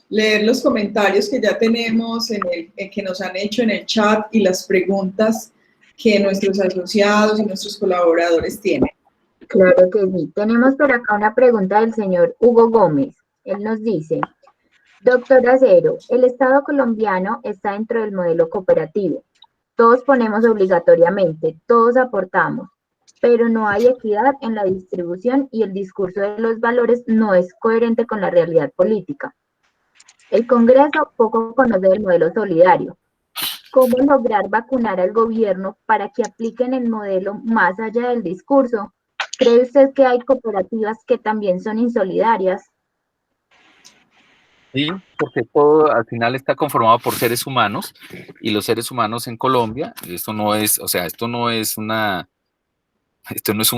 leer los comentarios que ya tenemos que nos han hecho en el chat y las preguntas que nuestros asociados y nuestros colaboradores tienen? Claro que sí. Tenemos por acá una pregunta del señor Hugo Gómez. Él nos dice, doctor Acero, el Estado colombiano está dentro del modelo cooperativo. Todos ponemos obligatoriamente, todos aportamos, pero no hay equidad en la distribución y el discurso de los valores no es coherente con la realidad política. El Congreso poco conoce del modelo solidario. ¿Cómo lograr vacunar al gobierno para que apliquen el modelo más allá del discurso? ¿Cree usted que hay cooperativas que también son insolidarias? Sí, porque todo al final está conformado por seres humanos y los seres humanos en Colombia, esto no es, o sea, esto no es un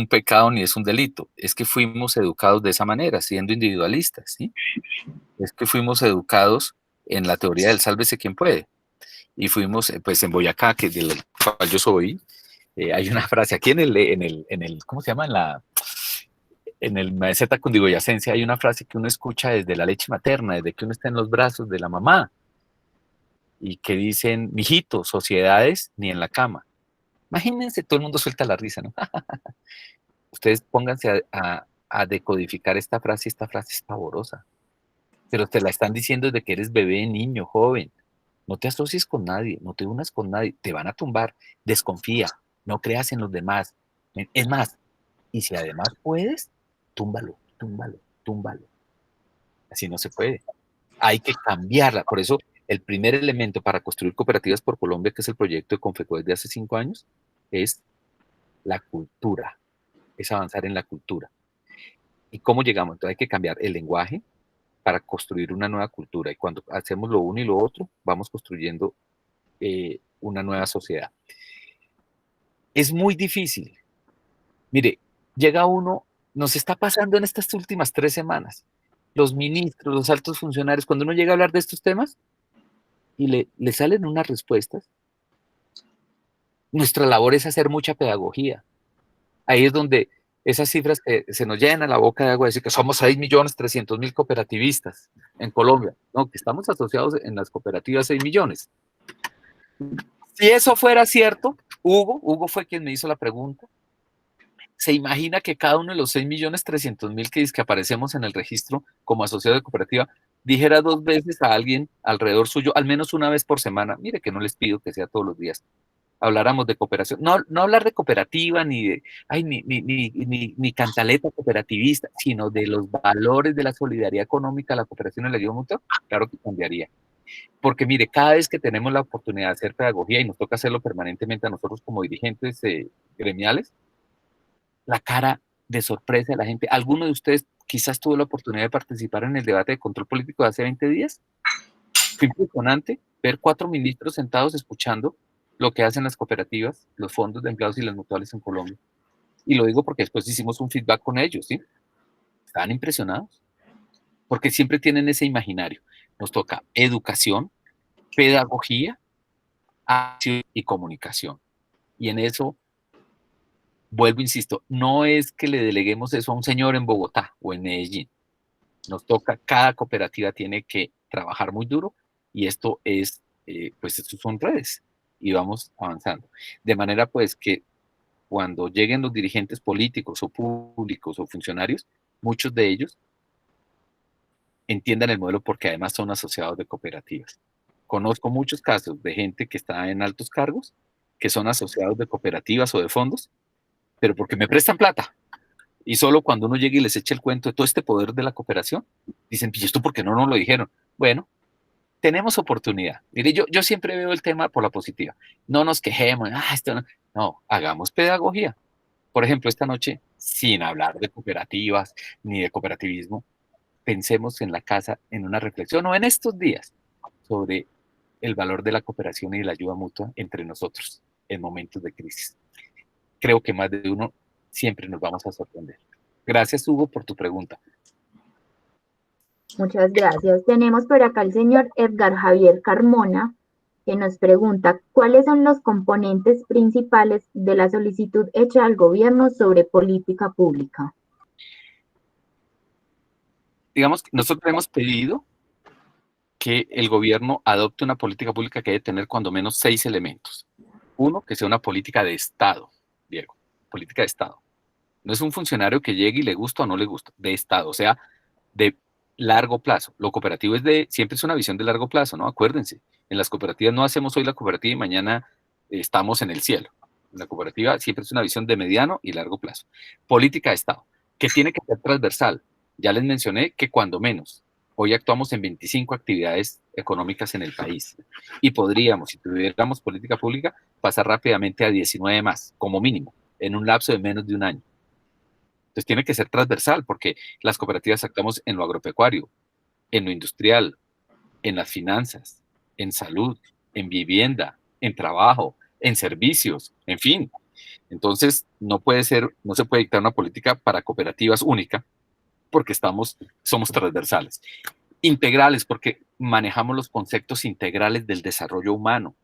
pecado ni es un delito, es que fuimos educados de esa manera, siendo individualistas, ¿sí? Es que fuimos educados en la teoría del sálvese quien puede. Y fuimos, pues en Boyacá, que del cual yo soy, hay una frase aquí ¿cómo se llama? En el meseta cundiboyacense hay una frase que uno escucha desde la leche materna, desde que uno está en los brazos de la mamá, y que dicen, mijito, sociedades ni en la cama. Imagínense, todo el mundo suelta la risa, ¿no? Ustedes pónganse a decodificar esta frase es pavorosa, pero te la están diciendo desde que eres bebé, niño, joven. No te asocies con nadie, no te unas con nadie, te van a tumbar, desconfía, no creas en los demás. Es más, y si además puedes, túmbalo, túmbalo, túmbalo. Así no se puede. Hay que cambiarla. Por eso, el primer elemento para construir cooperativas por Colombia, que es el proyecto de Confeco desde hace 5 años, es la cultura, es avanzar en la cultura. ¿Y cómo llegamos? Entonces hay que cambiar el lenguaje para construir una nueva cultura. Y cuando hacemos lo uno y lo otro, vamos construyendo una nueva sociedad. Es muy difícil. Mire, llega uno, nos está pasando en estas últimas 3 semanas, los ministros, los altos funcionarios, cuando uno llega a hablar de estos temas y le salen unas respuestas, nuestra labor es hacer mucha pedagogía. Ahí es donde esas cifras que se nos llenan la boca de agua, decir que somos 6.300.000 cooperativistas en Colombia, no, que estamos asociados en las cooperativas 6 millones. Si eso fuera cierto, Hugo fue quien me hizo la pregunta, se imagina que cada uno de los 6.300.000 que aparecemos en el registro como asociado de cooperativa dijera 2 veces a alguien alrededor suyo, al menos una vez por semana, mire que no les pido que sea todos los días, habláramos de cooperación, no hablar de cooperativa ni de, ni cantaleta cooperativista, sino de los valores de la solidaridad económica, la cooperación y la ayuda mutua, claro que cambiaría. Porque mire, cada vez que tenemos la oportunidad de hacer pedagogía y nos toca hacerlo permanentemente a nosotros como dirigentes gremiales, la cara de sorpresa de la gente. ¿Alguno de ustedes quizás tuvo la oportunidad de participar en el debate de control político de hace 20 días? Fue impresionante ver 4 ministros sentados escuchando lo que hacen las cooperativas, los fondos de empleados y las mutuales en Colombia. Y lo digo porque después hicimos un feedback con ellos, ¿sí? Estaban impresionados, porque siempre tienen ese imaginario. Nos toca educación, pedagogía, acción y comunicación. Y en eso vuelvo, insisto, no es que le deleguemos eso a un señor en Bogotá o en Medellín. Nos toca, cada cooperativa tiene que trabajar muy duro y esto es, pues estos son redes y vamos avanzando. De manera pues que cuando lleguen los dirigentes políticos o públicos o funcionarios, muchos de ellos entiendan el modelo porque además son asociados de cooperativas. Conozco muchos casos de gente que está en altos cargos, que son asociados de cooperativas o de fondos, pero porque me prestan plata. Y solo cuando uno llega y les echa el cuento de todo este poder de la cooperación, dicen, ¿y esto por qué no nos lo dijeron? Bueno, tenemos oportunidad. Mire, yo siempre veo el tema por la positiva. No nos quejemos, esto no. No, hagamos pedagogía. Por ejemplo, esta noche, sin hablar de cooperativas ni de cooperativismo, pensemos en la casa, en una reflexión o en estos días sobre el valor de la cooperación y de la ayuda mutua entre nosotros en momentos de crisis. Creo que más de uno siempre nos vamos a sorprender. Gracias, Hugo, por tu pregunta. Muchas gracias. Tenemos por acá al señor Edgar Javier Carmona, que nos pregunta, ¿cuáles son los componentes principales de la solicitud hecha al gobierno sobre política pública? Digamos que nosotros hemos pedido que el gobierno adopte una política pública que debe tener cuando menos 6 elementos. Uno, que sea una política de Estado, Diego, política de Estado. No es un funcionario que llegue y le gusta o no le gusta, de Estado, o sea, de largo plazo. Lo cooperativo siempre es una visión de largo plazo, ¿no? Acuérdense, en las cooperativas no hacemos hoy la cooperativa y mañana estamos en el cielo. En la cooperativa siempre es una visión de mediano y largo plazo. Política de Estado, que tiene que ser transversal. Ya les mencioné que cuando menos, hoy actuamos en 25 actividades económicas en el país y podríamos, si tuviéramos política pública, pasar rápidamente a 19 más, como mínimo, en un lapso de menos de un año. Entonces tiene que ser transversal porque las cooperativas actuamos en lo agropecuario, en lo industrial, en las finanzas, en salud, en vivienda, en trabajo, en servicios, en fin. Entonces no se puede dictar una política para cooperativas única porque somos transversales. Integrales porque manejamos los conceptos integrales del desarrollo humano.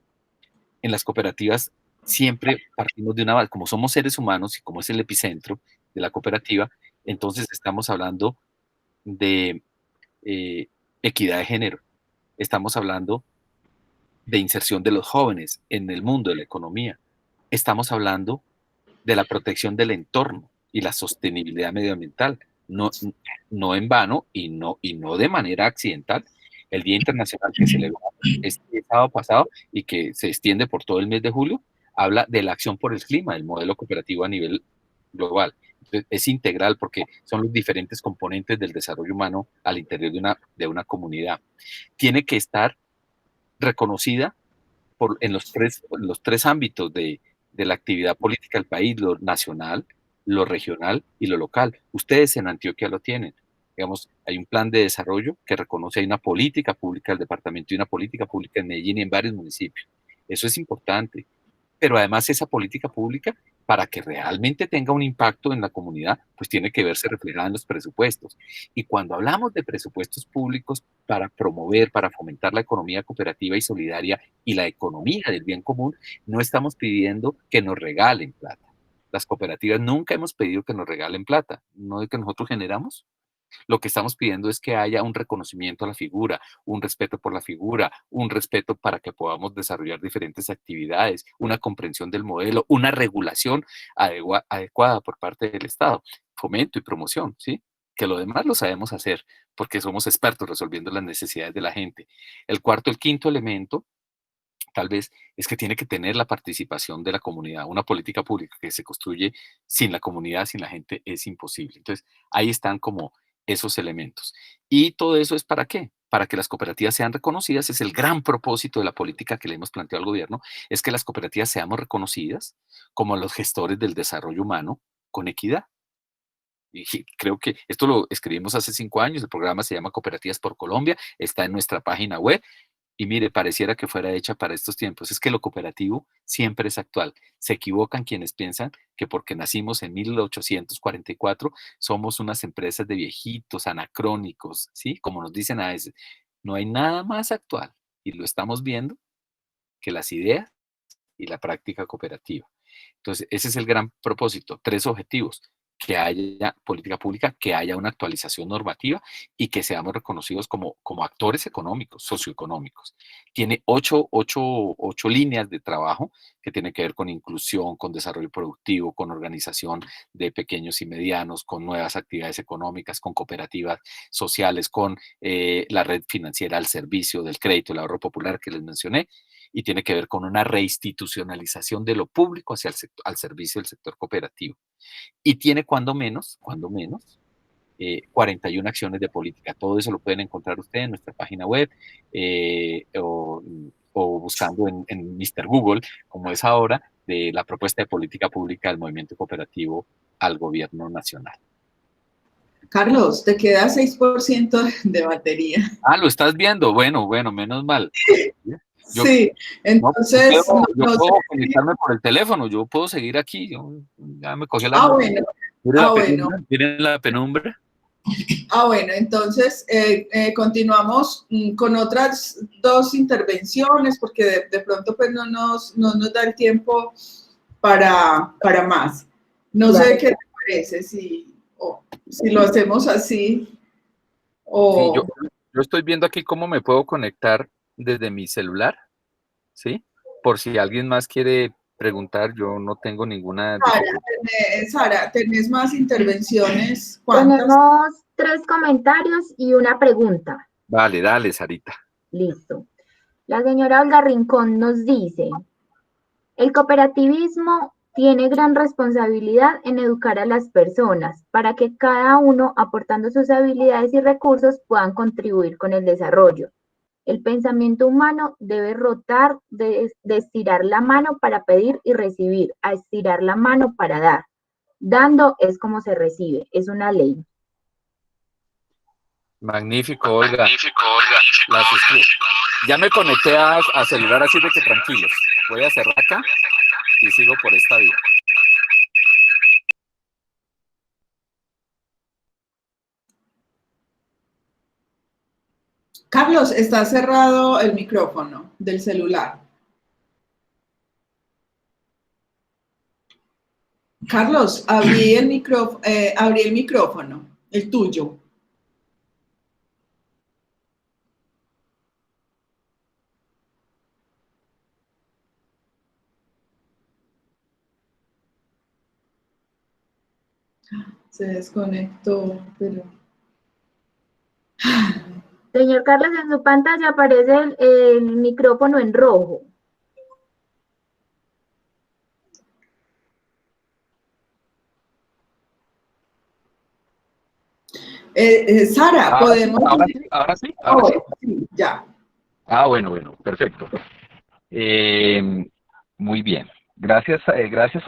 En las cooperativas siempre partimos de una base, como somos seres humanos y como es el epicentro de la cooperativa, entonces estamos hablando de equidad de género, estamos hablando de inserción de los jóvenes en el mundo de la economía, estamos hablando de la protección del entorno y la sostenibilidad medioambiental, no en vano y no de manera accidental. El Día Internacional que celebró este sábado pasado y que se extiende por todo el mes de julio, habla de la acción por el clima, del modelo cooperativo a nivel global. Entonces, es integral porque son los diferentes componentes del desarrollo humano al interior de una comunidad. Tiene que estar reconocida en los tres ámbitos de la actividad política del país, lo nacional, lo regional y lo local. Ustedes en Antioquia lo tienen. Digamos, hay un plan de desarrollo que reconoce, hay una política pública del departamento y una política pública en Medellín y en varios municipios. Eso es importante. Pero además esa política pública, para que realmente tenga un impacto en la comunidad, pues tiene que verse reflejada en los presupuestos. Y cuando hablamos de presupuestos públicos para promover, para fomentar la economía cooperativa y solidaria y la economía del bien común, no estamos pidiendo que nos regalen plata. Las cooperativas nunca hemos pedido que nos regalen plata, no es que nosotros generamos. Lo que estamos pidiendo es que haya un reconocimiento a la figura, un respeto por la figura, un respeto para que podamos desarrollar diferentes actividades, una comprensión del modelo, una regulación adecuada por parte del Estado, fomento y promoción, ¿sí? Que lo demás lo sabemos hacer porque somos expertos resolviendo las necesidades de la gente. El quinto elemento, tal vez, es que tiene que tener la participación de la comunidad. Una política pública que se construye sin la comunidad, sin la gente, es imposible. Entonces, ahí están como esos elementos. ¿Y todo eso es para qué? Para que las cooperativas sean reconocidas. Es el gran propósito de la política que le hemos planteado al gobierno, es que las cooperativas seamos reconocidas como los gestores del desarrollo humano con equidad. Y creo que esto lo escribimos hace 5 años, el programa se llama Cooperativas por Colombia, está en nuestra página web. Y mire, pareciera que fuera hecha para estos tiempos. Es que lo cooperativo siempre es actual. Se equivocan quienes piensan que porque nacimos en 1844 somos unas empresas de viejitos, anacrónicos, ¿sí? Como nos dicen a veces. No hay nada más actual, y lo estamos viendo, que las ideas y la práctica cooperativa. Entonces, ese es el gran propósito. 3 objetivos: que haya política pública, que haya una actualización normativa y que seamos reconocidos como actores económicos, socioeconómicos. Tiene 8 líneas de trabajo que tienen que ver con inclusión, con desarrollo productivo, con organización de pequeños y medianos, con nuevas actividades económicas, con cooperativas sociales, con la red financiera al servicio del crédito, el ahorro popular que les mencioné, y tiene que ver con una reinstitucionalización de lo público al servicio del sector cooperativo. Y tiene cuando menos, 41 acciones de política. Todo eso lo pueden encontrar ustedes en nuestra página web o buscando en Mr. Google, como es ahora, de la propuesta de política pública del movimiento cooperativo al gobierno nacional. Carlos, te queda 6% de batería. Ah, ¿lo estás viendo? Bueno, menos mal. Yo, Sí, no, entonces, yo no sé. puedo conectarme por el teléfono, yo puedo seguir aquí, yo, ya me cogió la Ah, noche. bueno, ah, bueno. Miren la penumbra. Ah, bueno, entonces continuamos con otras dos intervenciones porque de pronto pues no nos da el tiempo para más. No sé Claro. qué te parece, si lo hacemos así Sí, o... yo estoy viendo aquí cómo me puedo conectar desde mi celular, ¿sí? Por si alguien más quiere preguntar, yo no tengo ninguna dificultad. Sara, ¿tenés más intervenciones? ¿Cuántas? Tenemos 3 comentarios y una pregunta. Vale, dale, Sarita. Listo. La señora Olga Rincón nos dice, el cooperativismo tiene gran responsabilidad en educar a las personas para que cada uno, aportando sus habilidades y recursos, puedan contribuir con el desarrollo. El pensamiento humano debe rotar de estirar la mano para pedir y recibir, a estirar la mano para dar. Dando es como se recibe, es una ley. Magnífico, Olga. La suscribo. Ya me conecté a celular, así de que tranquilos. Voy a cerrar acá y sigo por esta vía. Carlos, está cerrado el micrófono del celular. Carlos, abrí el micrófono, el tuyo. Se desconectó, pero... Señor Carlos, en su pantalla aparece el micrófono en rojo. Sara, podemos... Ahora sí. Sí, ya. Ah, bueno, perfecto. Muy bien. Gracias,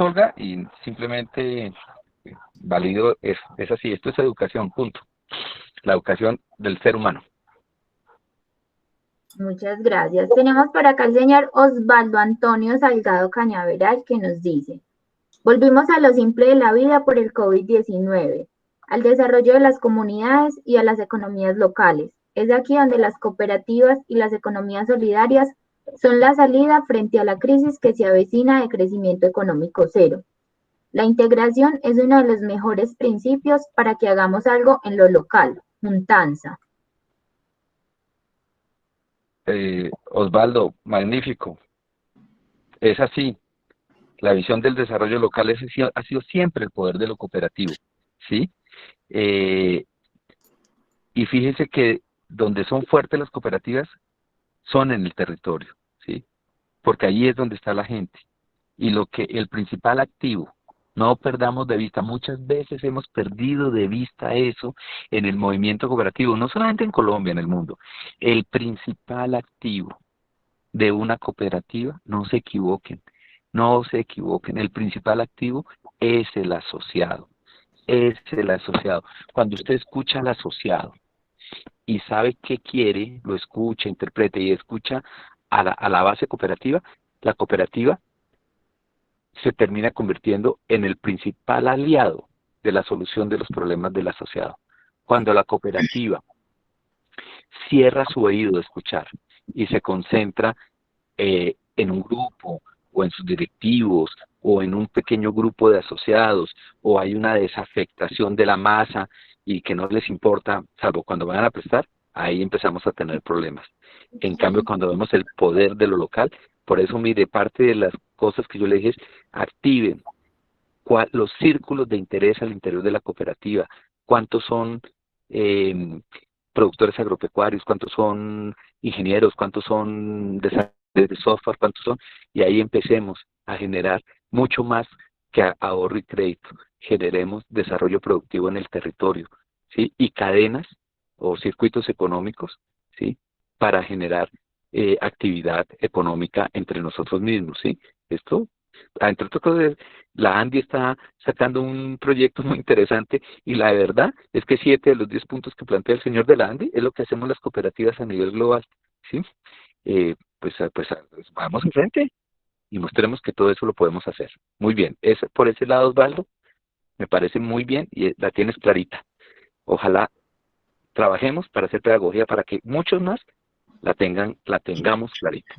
Olga, y simplemente valido es así, esto es educación, punto. La educación del ser humano. Muchas gracias. Tenemos por acá el señor Osvaldo Antonio Salgado Cañaveral que nos dice, volvimos a lo simple de la vida por el COVID-19, al desarrollo de las comunidades y a las economías locales. Es aquí donde las cooperativas y las economías solidarias son la salida frente a la crisis que se avecina de crecimiento económico cero. La integración es uno de los mejores principios para que hagamos algo en lo local, juntanza. Osvaldo, magnífico. Es así. La visión del desarrollo local ha sido siempre el poder de lo cooperativo, ¿sí? Eh, y fíjese que donde son fuertes las cooperativas son en el territorio, ¿sí? Porque allí es donde está la gente. Y el principal activo, no perdamos de vista, muchas veces hemos perdido de vista eso en el movimiento cooperativo, no solamente en Colombia, en el mundo. El principal activo de una cooperativa, no se equivoquen, el principal activo es el asociado, es el asociado. Cuando usted escucha al asociado y sabe qué quiere, lo escucha, interpreta y escucha a la base cooperativa, la cooperativa se termina convirtiendo en el principal aliado de la solución de los problemas del asociado. Cuando la cooperativa cierra su oído de escuchar y se concentra en un grupo o en sus directivos o en un pequeño grupo de asociados o hay una desafectación de la masa y que no les importa, salvo cuando van a prestar, ahí empezamos a tener problemas. En cambio, cuando vemos el poder de lo local, por eso, mire, parte de las cosas que yo le dije es activen los círculos de interés al interior de la cooperativa, cuántos son productores agropecuarios, cuántos son ingenieros, cuántos son de software, cuántos son, y ahí empecemos a generar mucho más que ahorro y crédito, generemos desarrollo productivo en el territorio, ¿sí? Y cadenas o circuitos económicos, ¿sí? Para generar actividad económica entre nosotros mismos, ¿sí? Esto, entre otras cosas, la ANDI está sacando un proyecto muy interesante y la verdad es que 7 de los 10 puntos que plantea el señor de la ANDI es lo que hacemos las cooperativas a nivel global, ¿sí? pues vamos enfrente y mostremos que todo eso lo podemos hacer. Muy bien, por ese lado, Osvaldo, me parece muy bien y la tienes clarita. Ojalá trabajemos para hacer pedagogía para que muchos más la tengamos clarita.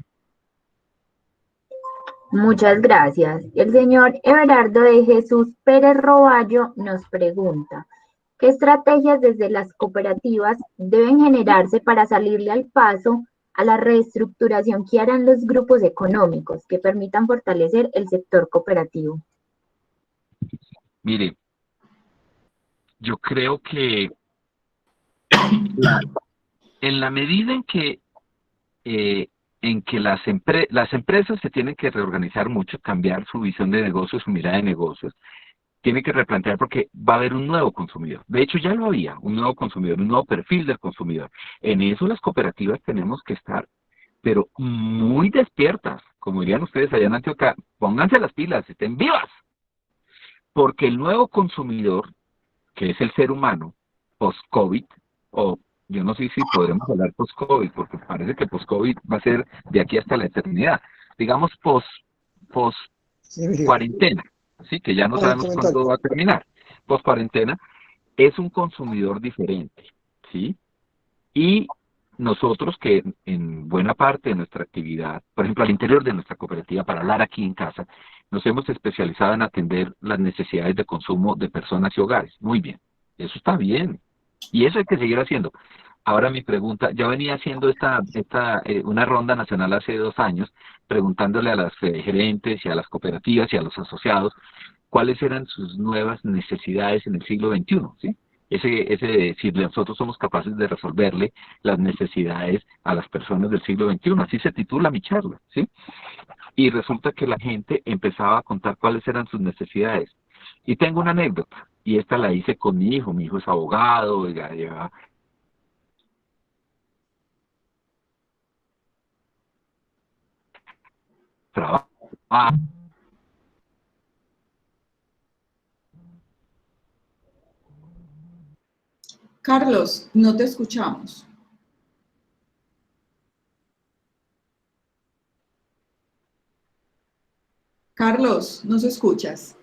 Muchas gracias. El señor Everardo de Jesús Pérez Roballo nos pregunta, ¿qué estrategias desde las cooperativas deben generarse para salirle al paso a la reestructuración que harán los grupos económicos que permitan fortalecer el sector cooperativo? Mire, yo creo que en la medida en que las empresas se tienen que reorganizar mucho, cambiar su visión de negocios, su mirada de negocios, tiene que replantear porque va a haber un nuevo consumidor. De hecho, ya lo había, un nuevo consumidor, un nuevo perfil del consumidor. En eso las cooperativas tenemos que estar, pero muy despiertas. Como dirían ustedes allá en Antioquia, pónganse las pilas, estén vivas. Porque el nuevo consumidor, que es el ser humano, post-COVID, o yo no sé si podremos hablar post-COVID, porque parece que post-COVID va a ser de aquí hasta la eternidad. Digamos post-cuarentena, ¿sí? Que ya no sabemos cuándo va a terminar. Post-cuarentena es un consumidor diferente, ¿sí? Y nosotros que en buena parte de nuestra actividad, por ejemplo, al interior de nuestra cooperativa, para hablar aquí en casa, nos hemos especializado en atender las necesidades de consumo de personas y hogares. Muy bien, eso está bien. Y eso hay que seguir haciendo. Ahora mi pregunta, ya venía haciendo una ronda nacional hace 2 años, preguntándole a las gerentes y a las cooperativas y a los asociados cuáles eran sus nuevas necesidades en el siglo XXI, ¿sí? Si nosotros somos capaces de resolverle las necesidades a las personas del siglo XXI, así se titula mi charla, ¿sí? Y resulta que la gente empezaba a contar cuáles eran sus necesidades. Y tengo una anécdota, y esta la hice con mi hijo es abogado, ya lleva trabajo. Carlos, no te escuchamos. Carlos, ¿nos escuchas?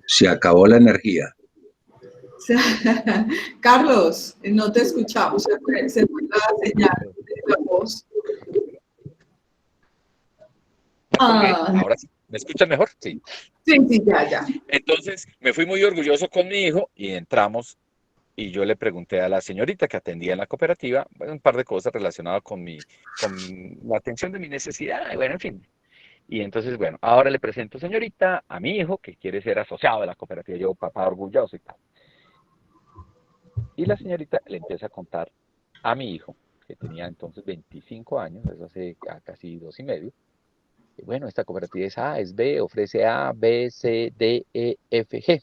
Se acabó la energía. Carlos, no te escuchamos, se fue la señal de la voz. Ahora sí, ¿me escuchan mejor? Sí. Sí, ya. Entonces, me fui muy orgulloso con mi hijo y entramos y yo le pregunté a la señorita que atendía en la cooperativa, bueno, un par de cosas relacionadas con la atención de mi necesidad, bueno, en fin. Y entonces, bueno, ahora le presento, señorita, a mi hijo que quiere ser asociado de la cooperativa, yo papá orgulloso y tal. Y la señorita le empieza a contar a mi hijo, que tenía entonces 25 años, eso hace casi 2 y medio. Y bueno, esta cooperativa es A, es B, ofrece A, B, C, D, E, F, G.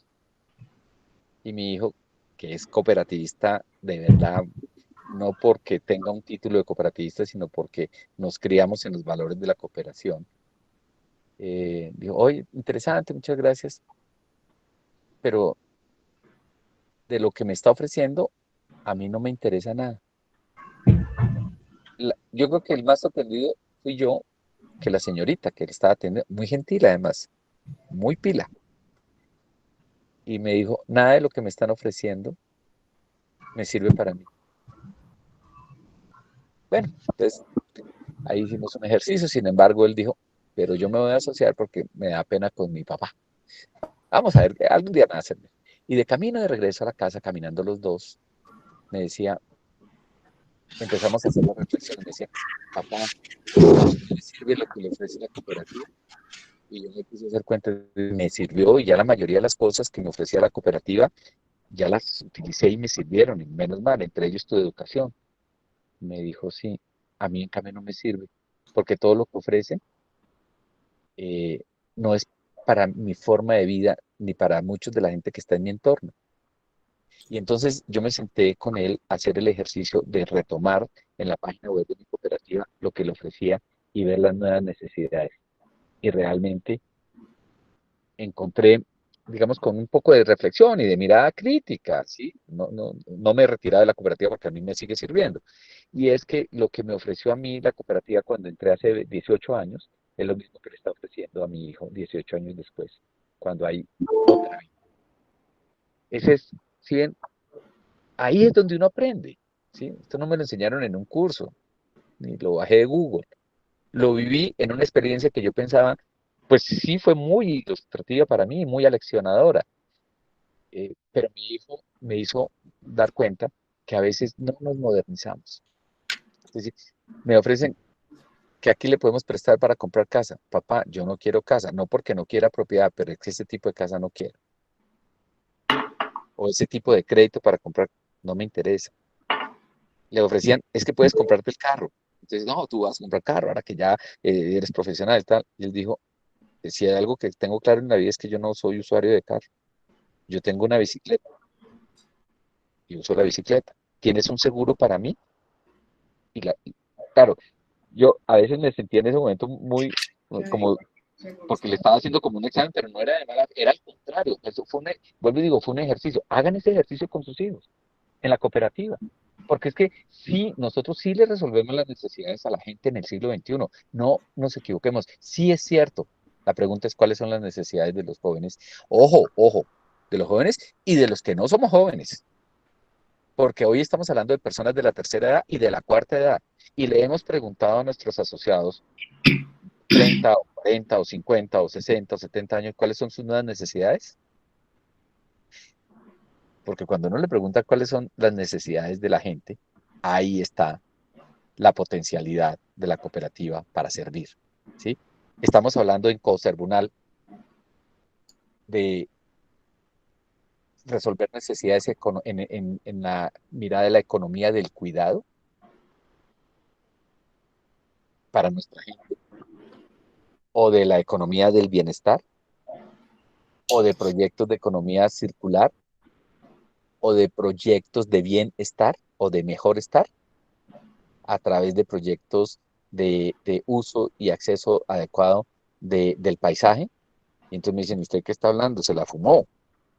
Y mi hijo, que es cooperativista de verdad, no porque tenga un título de cooperativista, sino porque nos criamos en los valores de la cooperación. Dijo, oye, interesante, muchas gracias, pero de lo que me está ofreciendo, a mí no me interesa nada. Yo creo que el más sorprendido fui yo que la señorita que le estaba atendiendo, muy gentil además, muy pila. Y me dijo, nada de lo que me están ofreciendo me sirve para mí. Bueno, entonces ahí hicimos un ejercicio, sin embargo, él dijo, pero yo me voy a asociar porque me da pena con mi papá. Vamos a ver, algún día me va a servir. Y de camino de regreso a la casa, caminando los dos, me decía, empezamos a hacer la reflexión, me decía, papá, ¿me sirve lo que le ofrece la cooperativa? Y yo me puse a hacer cuenta, me sirvió y ya la mayoría de las cosas que me ofrecía la cooperativa, ya las utilicé y me sirvieron, y menos mal, entre ellos tu educación. Me dijo, sí, a mí en cambio no me sirve, porque todo lo que ofrecen no es para mi forma de vida ni para muchos de la gente que está en mi entorno. Y entonces yo me senté con él a hacer el ejercicio de retomar en la página web de mi cooperativa lo que le ofrecía y ver las nuevas necesidades. Y realmente encontré digamos, con un poco de reflexión y de mirada crítica, ¿sí? No me he retirado de la cooperativa porque a mí me sigue sirviendo. Y es que lo que me ofreció a mí la cooperativa cuando entré hace 18 años es lo mismo que le está ofreciendo a mi hijo 18 años después, cuando hay otra vida. Ese es, ¿sí? Ahí es donde uno aprende, ¿sí? Esto no me lo enseñaron en un curso, ni lo bajé de Google. Lo viví en una experiencia que yo pensaba, pues sí fue muy ilustrativa para mí, muy aleccionadora. Pero mi hijo me hizo dar cuenta que a veces no nos modernizamos. Es decir, me ofrecen que aquí le podemos prestar para comprar casa. Papá, yo no quiero casa, no porque no quiera propiedad, pero es que ese tipo de casa no quiero. O ese tipo de crédito para comprar no me interesa. Le ofrecían, es que puedes comprarte el carro. Entonces, no, tú vas a comprar carro ahora que ya eres profesional y tal. Y él dijo, si hay algo que tengo claro en la vida es que yo no soy usuario de carro. Yo tengo una bicicleta y uso la bicicleta. ¿Tienes un seguro para mí? Y claro, yo a veces me sentía en ese momento muy como porque le estaba haciendo como un examen, pero no era de mala, era al contrario. Eso fue vuelvo y digo, fue un ejercicio. Hagan ese ejercicio con sus hijos en la cooperativa. Porque es que sí, nosotros sí le resolvemos las necesidades a la gente en el siglo XXI. No nos equivoquemos. Sí es cierto. La pregunta es cuáles son las necesidades de los jóvenes. Ojo, ojo, de los jóvenes y de los que no somos jóvenes. Porque hoy estamos hablando de personas de la tercera edad y de la cuarta edad. Y le hemos preguntado a nuestros asociados, 30 o 40 o 50 o 60 o 70 años, ¿cuáles son sus nuevas necesidades? Porque cuando uno le pregunta cuáles son las necesidades de la gente, ahí está la potencialidad de la cooperativa para servir, ¿sí? Estamos hablando en Cocerbunal de resolver necesidades en la mirada de la economía del cuidado para nuestra gente, o de la economía del bienestar, o de proyectos de economía circular, o de proyectos de bienestar o de mejor estar, a través de proyectos de uso y acceso adecuado del paisaje. Y entonces me dicen, ¿usted qué está hablando? Se la fumó.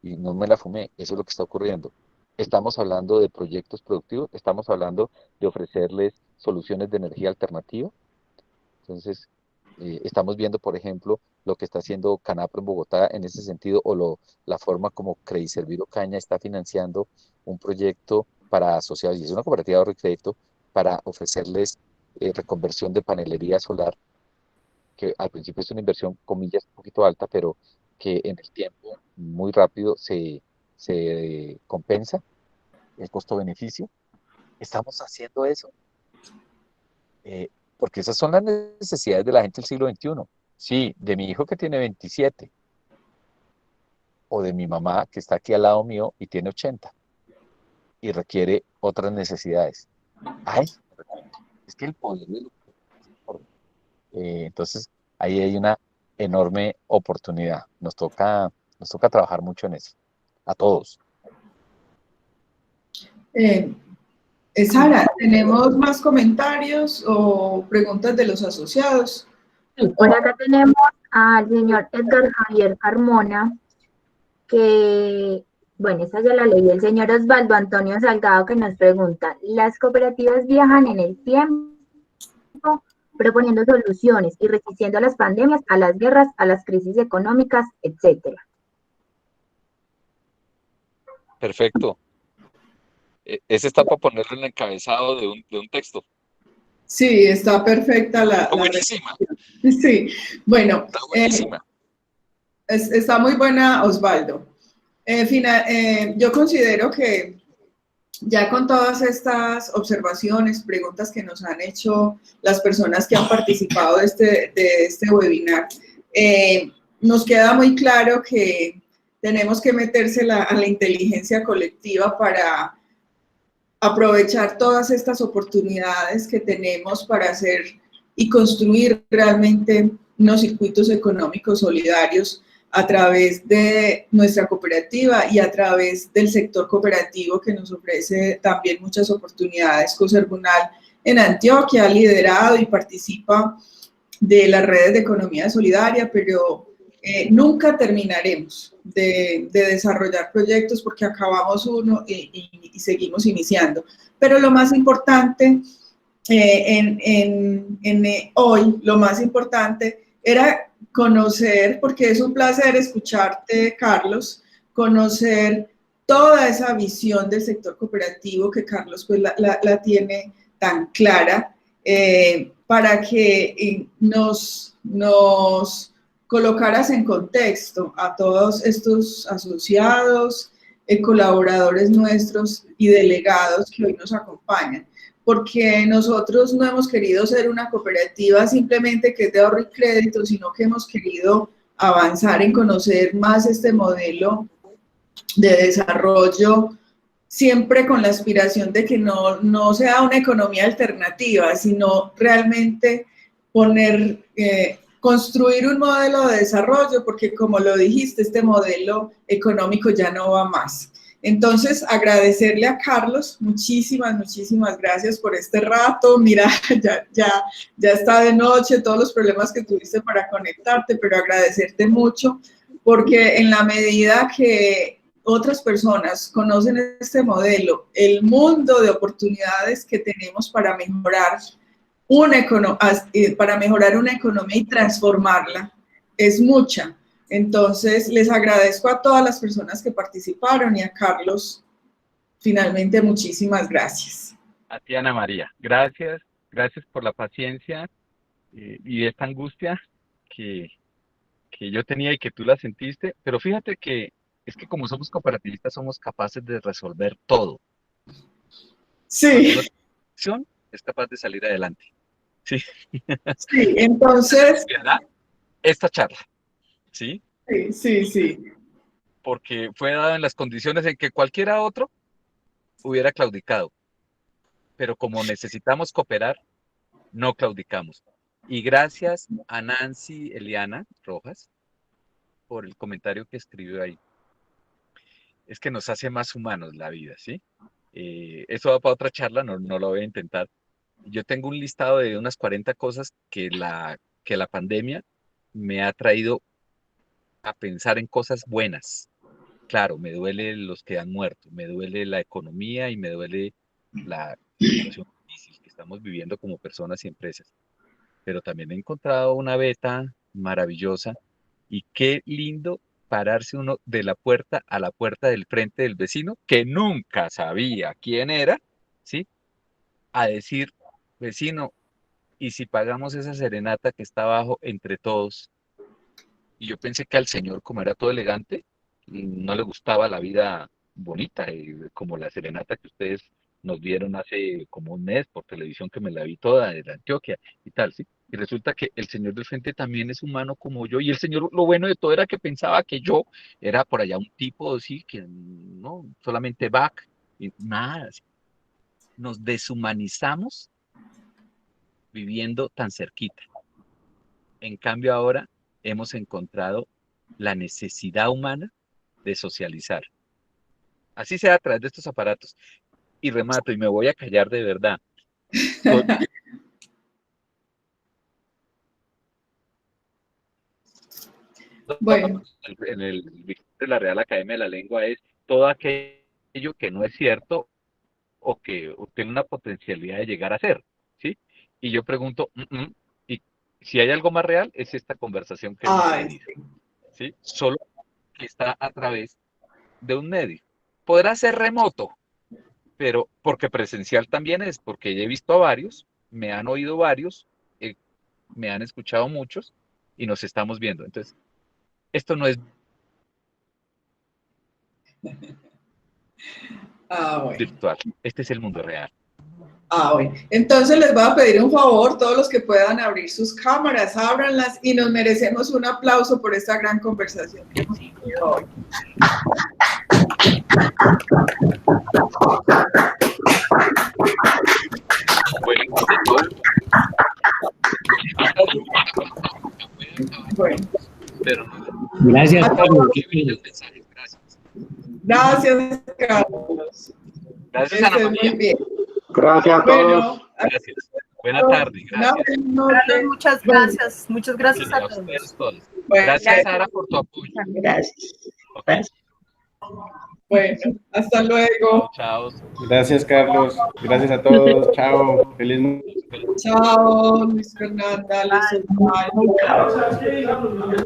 Y no me la fumé, eso es lo que está ocurriendo. Estamos hablando de proyectos productivos, estamos hablando de ofrecerles soluciones de energía alternativa. Entonces, estamos viendo, por ejemplo, lo que está haciendo Canapro en Bogotá en ese sentido, o la forma como Crediservid Ocaña está financiando un proyecto para asociados, y es una cooperativa de ahorro y crédito, para ofrecerles reconversión de panelería solar, que al principio es una inversión, comillas, un poquito alta, pero que en el tiempo muy rápido se compensa el costo-beneficio. Estamos haciendo eso. Porque esas son las necesidades de la gente del siglo XXI. Sí, de mi hijo que tiene 27, o de mi mamá que está aquí al lado mío y tiene 80, y requiere otras necesidades. Ay, es que el poder de los... entonces, ahí hay una enorme oportunidad. Nos toca trabajar mucho en eso, a todos. Sara, ¿tenemos más comentarios o preguntas de los asociados? Sí, por acá tenemos al señor Edgar Javier Carmona, que, bueno, esa ya la leí, el señor Osvaldo Antonio Salgado, que nos pregunta, ¿las cooperativas viajan en el tiempo proponiendo soluciones y resistiendo a las pandemias, a las guerras, a las crisis económicas, etcétera? Perfecto. Ese está para ponerlo en el encabezado de un texto. Sí, está perfecta la buenísima. Sí, bueno. Está buenísima. Está muy buena, Osvaldo. Yo considero que ya con todas estas observaciones, preguntas que nos han hecho las personas que han participado de este webinar, nos queda muy claro que tenemos que meterse a la inteligencia colectiva para aprovechar todas estas oportunidades que tenemos para hacer y construir realmente unos circuitos económicos solidarios a través de nuestra cooperativa y a través del sector cooperativo, que nos ofrece también muchas oportunidades. Cocerbunal en Antioquia ha liderado y participa de las redes de economía solidaria, pero nunca terminaremos de desarrollar proyectos porque acabamos uno y seguimos iniciando. Pero lo más importante hoy, lo más importante era conocer, porque es un placer escucharte, Carlos, conocer toda esa visión del sector cooperativo que Carlos pues la tiene tan clara, para que nos colocaras en contexto a todos estos asociados, colaboradores nuestros y delegados que hoy nos acompañan, porque nosotros no hemos querido ser una cooperativa simplemente que es de ahorro y crédito, sino que hemos querido avanzar en conocer más este modelo de desarrollo, siempre con la aspiración de que no sea una economía alternativa, sino realmente construir un modelo de desarrollo, porque como lo dijiste, este modelo económico ya no va más. Entonces, agradecerle a Carlos, muchísimas gracias por este rato. Mira, ya está de noche, todos los problemas que tuviste para conectarte, pero agradecerte mucho, porque en la medida que otras personas conocen este modelo, el mundo de oportunidades que tenemos para mejorar una economía y transformarla es mucha. Entonces, les agradezco a todas las personas que participaron y a Carlos, finalmente, muchísimas gracias. A ti, Ana María, gracias por la paciencia y esta angustia que yo tenía y que tú la sentiste, pero fíjate que es que como somos cooperativistas somos capaces de resolver todo. Sí. La acción es capaz de salir adelante. Sí. Sí, entonces... Esta charla, ¿sí? Sí. Porque fue dado en las condiciones en que cualquiera otro hubiera claudicado. Pero como necesitamos cooperar, no claudicamos. Y gracias a Nancy Eliana Rojas por el comentario que escribió ahí. Es que nos hace más humanos la vida, ¿sí? Eso va para otra charla, no lo voy a intentar. Yo tengo un listado de unas 40 cosas que la pandemia me ha traído a pensar en cosas buenas. Claro, me duele los que han muerto, me duele la economía y me duele la situación difícil que estamos viviendo como personas y empresas. Pero también he encontrado una beta maravillosa y qué lindo pararse uno de la puerta a la puerta del frente del vecino, que nunca sabía quién era, ¿sí? A decir, vecino, ¿y si pagamos esa serenata que está abajo entre todos? Y yo pensé que al señor, como era todo elegante, no le gustaba la vida bonita, como la serenata que ustedes nos vieron hace como un mes por televisión, que me la vi toda de Antioquia y tal, ¿sí? Y resulta que el señor del frente también es humano como yo, y el señor, lo bueno de todo era que pensaba que yo era por allá un tipo, sí, que no, solamente back, y nada, ¿sí? Nos deshumanizamos viviendo tan cerquita. En cambio ahora hemos encontrado la necesidad humana de socializar. Así sea a través de estos aparatos. Y remato, y me voy a callar de verdad. Bueno. En el de la Real Academia de la Lengua es todo aquello que no es cierto o que tiene una potencialidad de llegar a ser, ¿sí? Y yo pregunto, y si hay algo más real, es esta conversación que hemos tenido, ¿sí? Solo que está a través de un medio. Podrá ser remoto, pero porque presencial también es, porque ya he visto a varios, me han oído varios, me han escuchado muchos y nos estamos viendo. Entonces, esto no es virtual, este es el mundo real. Bueno. Entonces les voy a pedir un favor, todos los que puedan abrir sus cámaras, ábranlas y nos merecemos un aplauso por esta gran conversación que hemos tenido hoy. Bueno. Gracias, Carlos. Gracias, Carlos. Gracias, Ana María. Muy bien. Gracias a todos. Gracias. Buena tarde. Gracias. Carlos, muchas gracias. Muchas gracias a todos. Bueno, Gracias, Sara, por tu apoyo. Gracias. Ok. Gracias. bueno, hasta luego. Chao. Gracias, Carlos. Gracias a todos. Chao. Feliz noche. Chao, Luis Fernanda, Luis Osvaldo,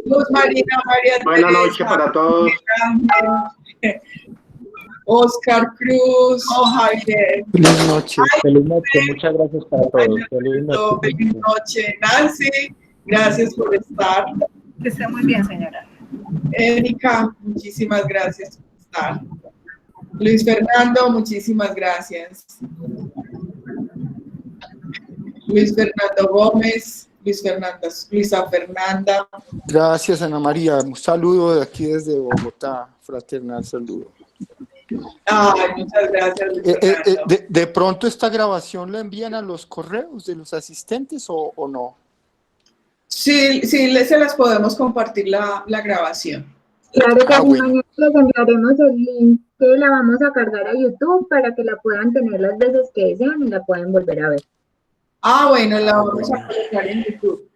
Luz Marina, María Buenas Teresa, noches para todos. Ángel, Oscar Cruz, Javier. Feliz noche. Feliz noche. Muchas gracias para todos. Feliz noche. Feliz noche, Nancy. Gracias por estar. Que esté muy bien, señora. Erika, muchísimas gracias por estar. Luis Fernando, muchísimas gracias. Luis Fernando Gómez, Luisa Fernanda. Gracias, Ana María. Un saludo de aquí desde Bogotá. Fraternal saludo. Ay, muchas gracias, Luis Fernando. ¿De pronto esta grabación la envían a los correos de los asistentes o no? Sí, se las podemos compartir la grabación. Claro que sí, bueno. mañana les enviaremos el link que la vamos a cargar a YouTube para que la puedan tener las veces que deseen y la pueden volver a ver. Bueno, la vamos a colocar en YouTube.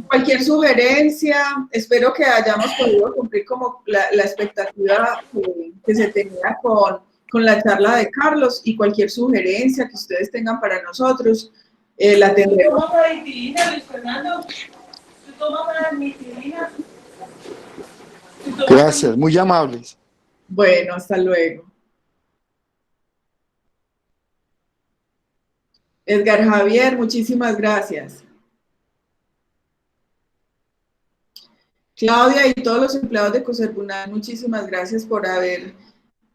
Cualquier sugerencia, espero que hayamos podido cumplir como la expectativa que se tenía con la charla de Carlos, y cualquier sugerencia que ustedes tengan para nosotros, la tendremos. Gracias, muy amables. Bueno, hasta luego. Edgar Javier, muchísimas gracias. Claudia y todos los empleados de Coserpunal, muchísimas gracias por haber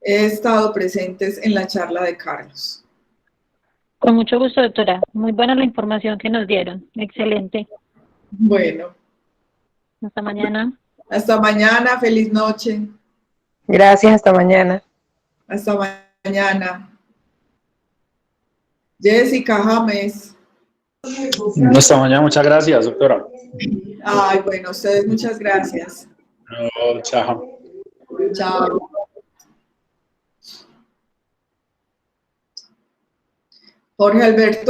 estado presentes en la charla de Carlos. Con mucho gusto, doctora. Muy buena la información que nos dieron. Excelente. Bueno. Hasta mañana. Hasta mañana. Feliz noche. Gracias, hasta mañana. Hasta mañana. Jessica James. Hasta mañana. Muchas gracias, doctora. Ay, bueno, ustedes muchas gracias. No, chao. Chao. Jorge Alberto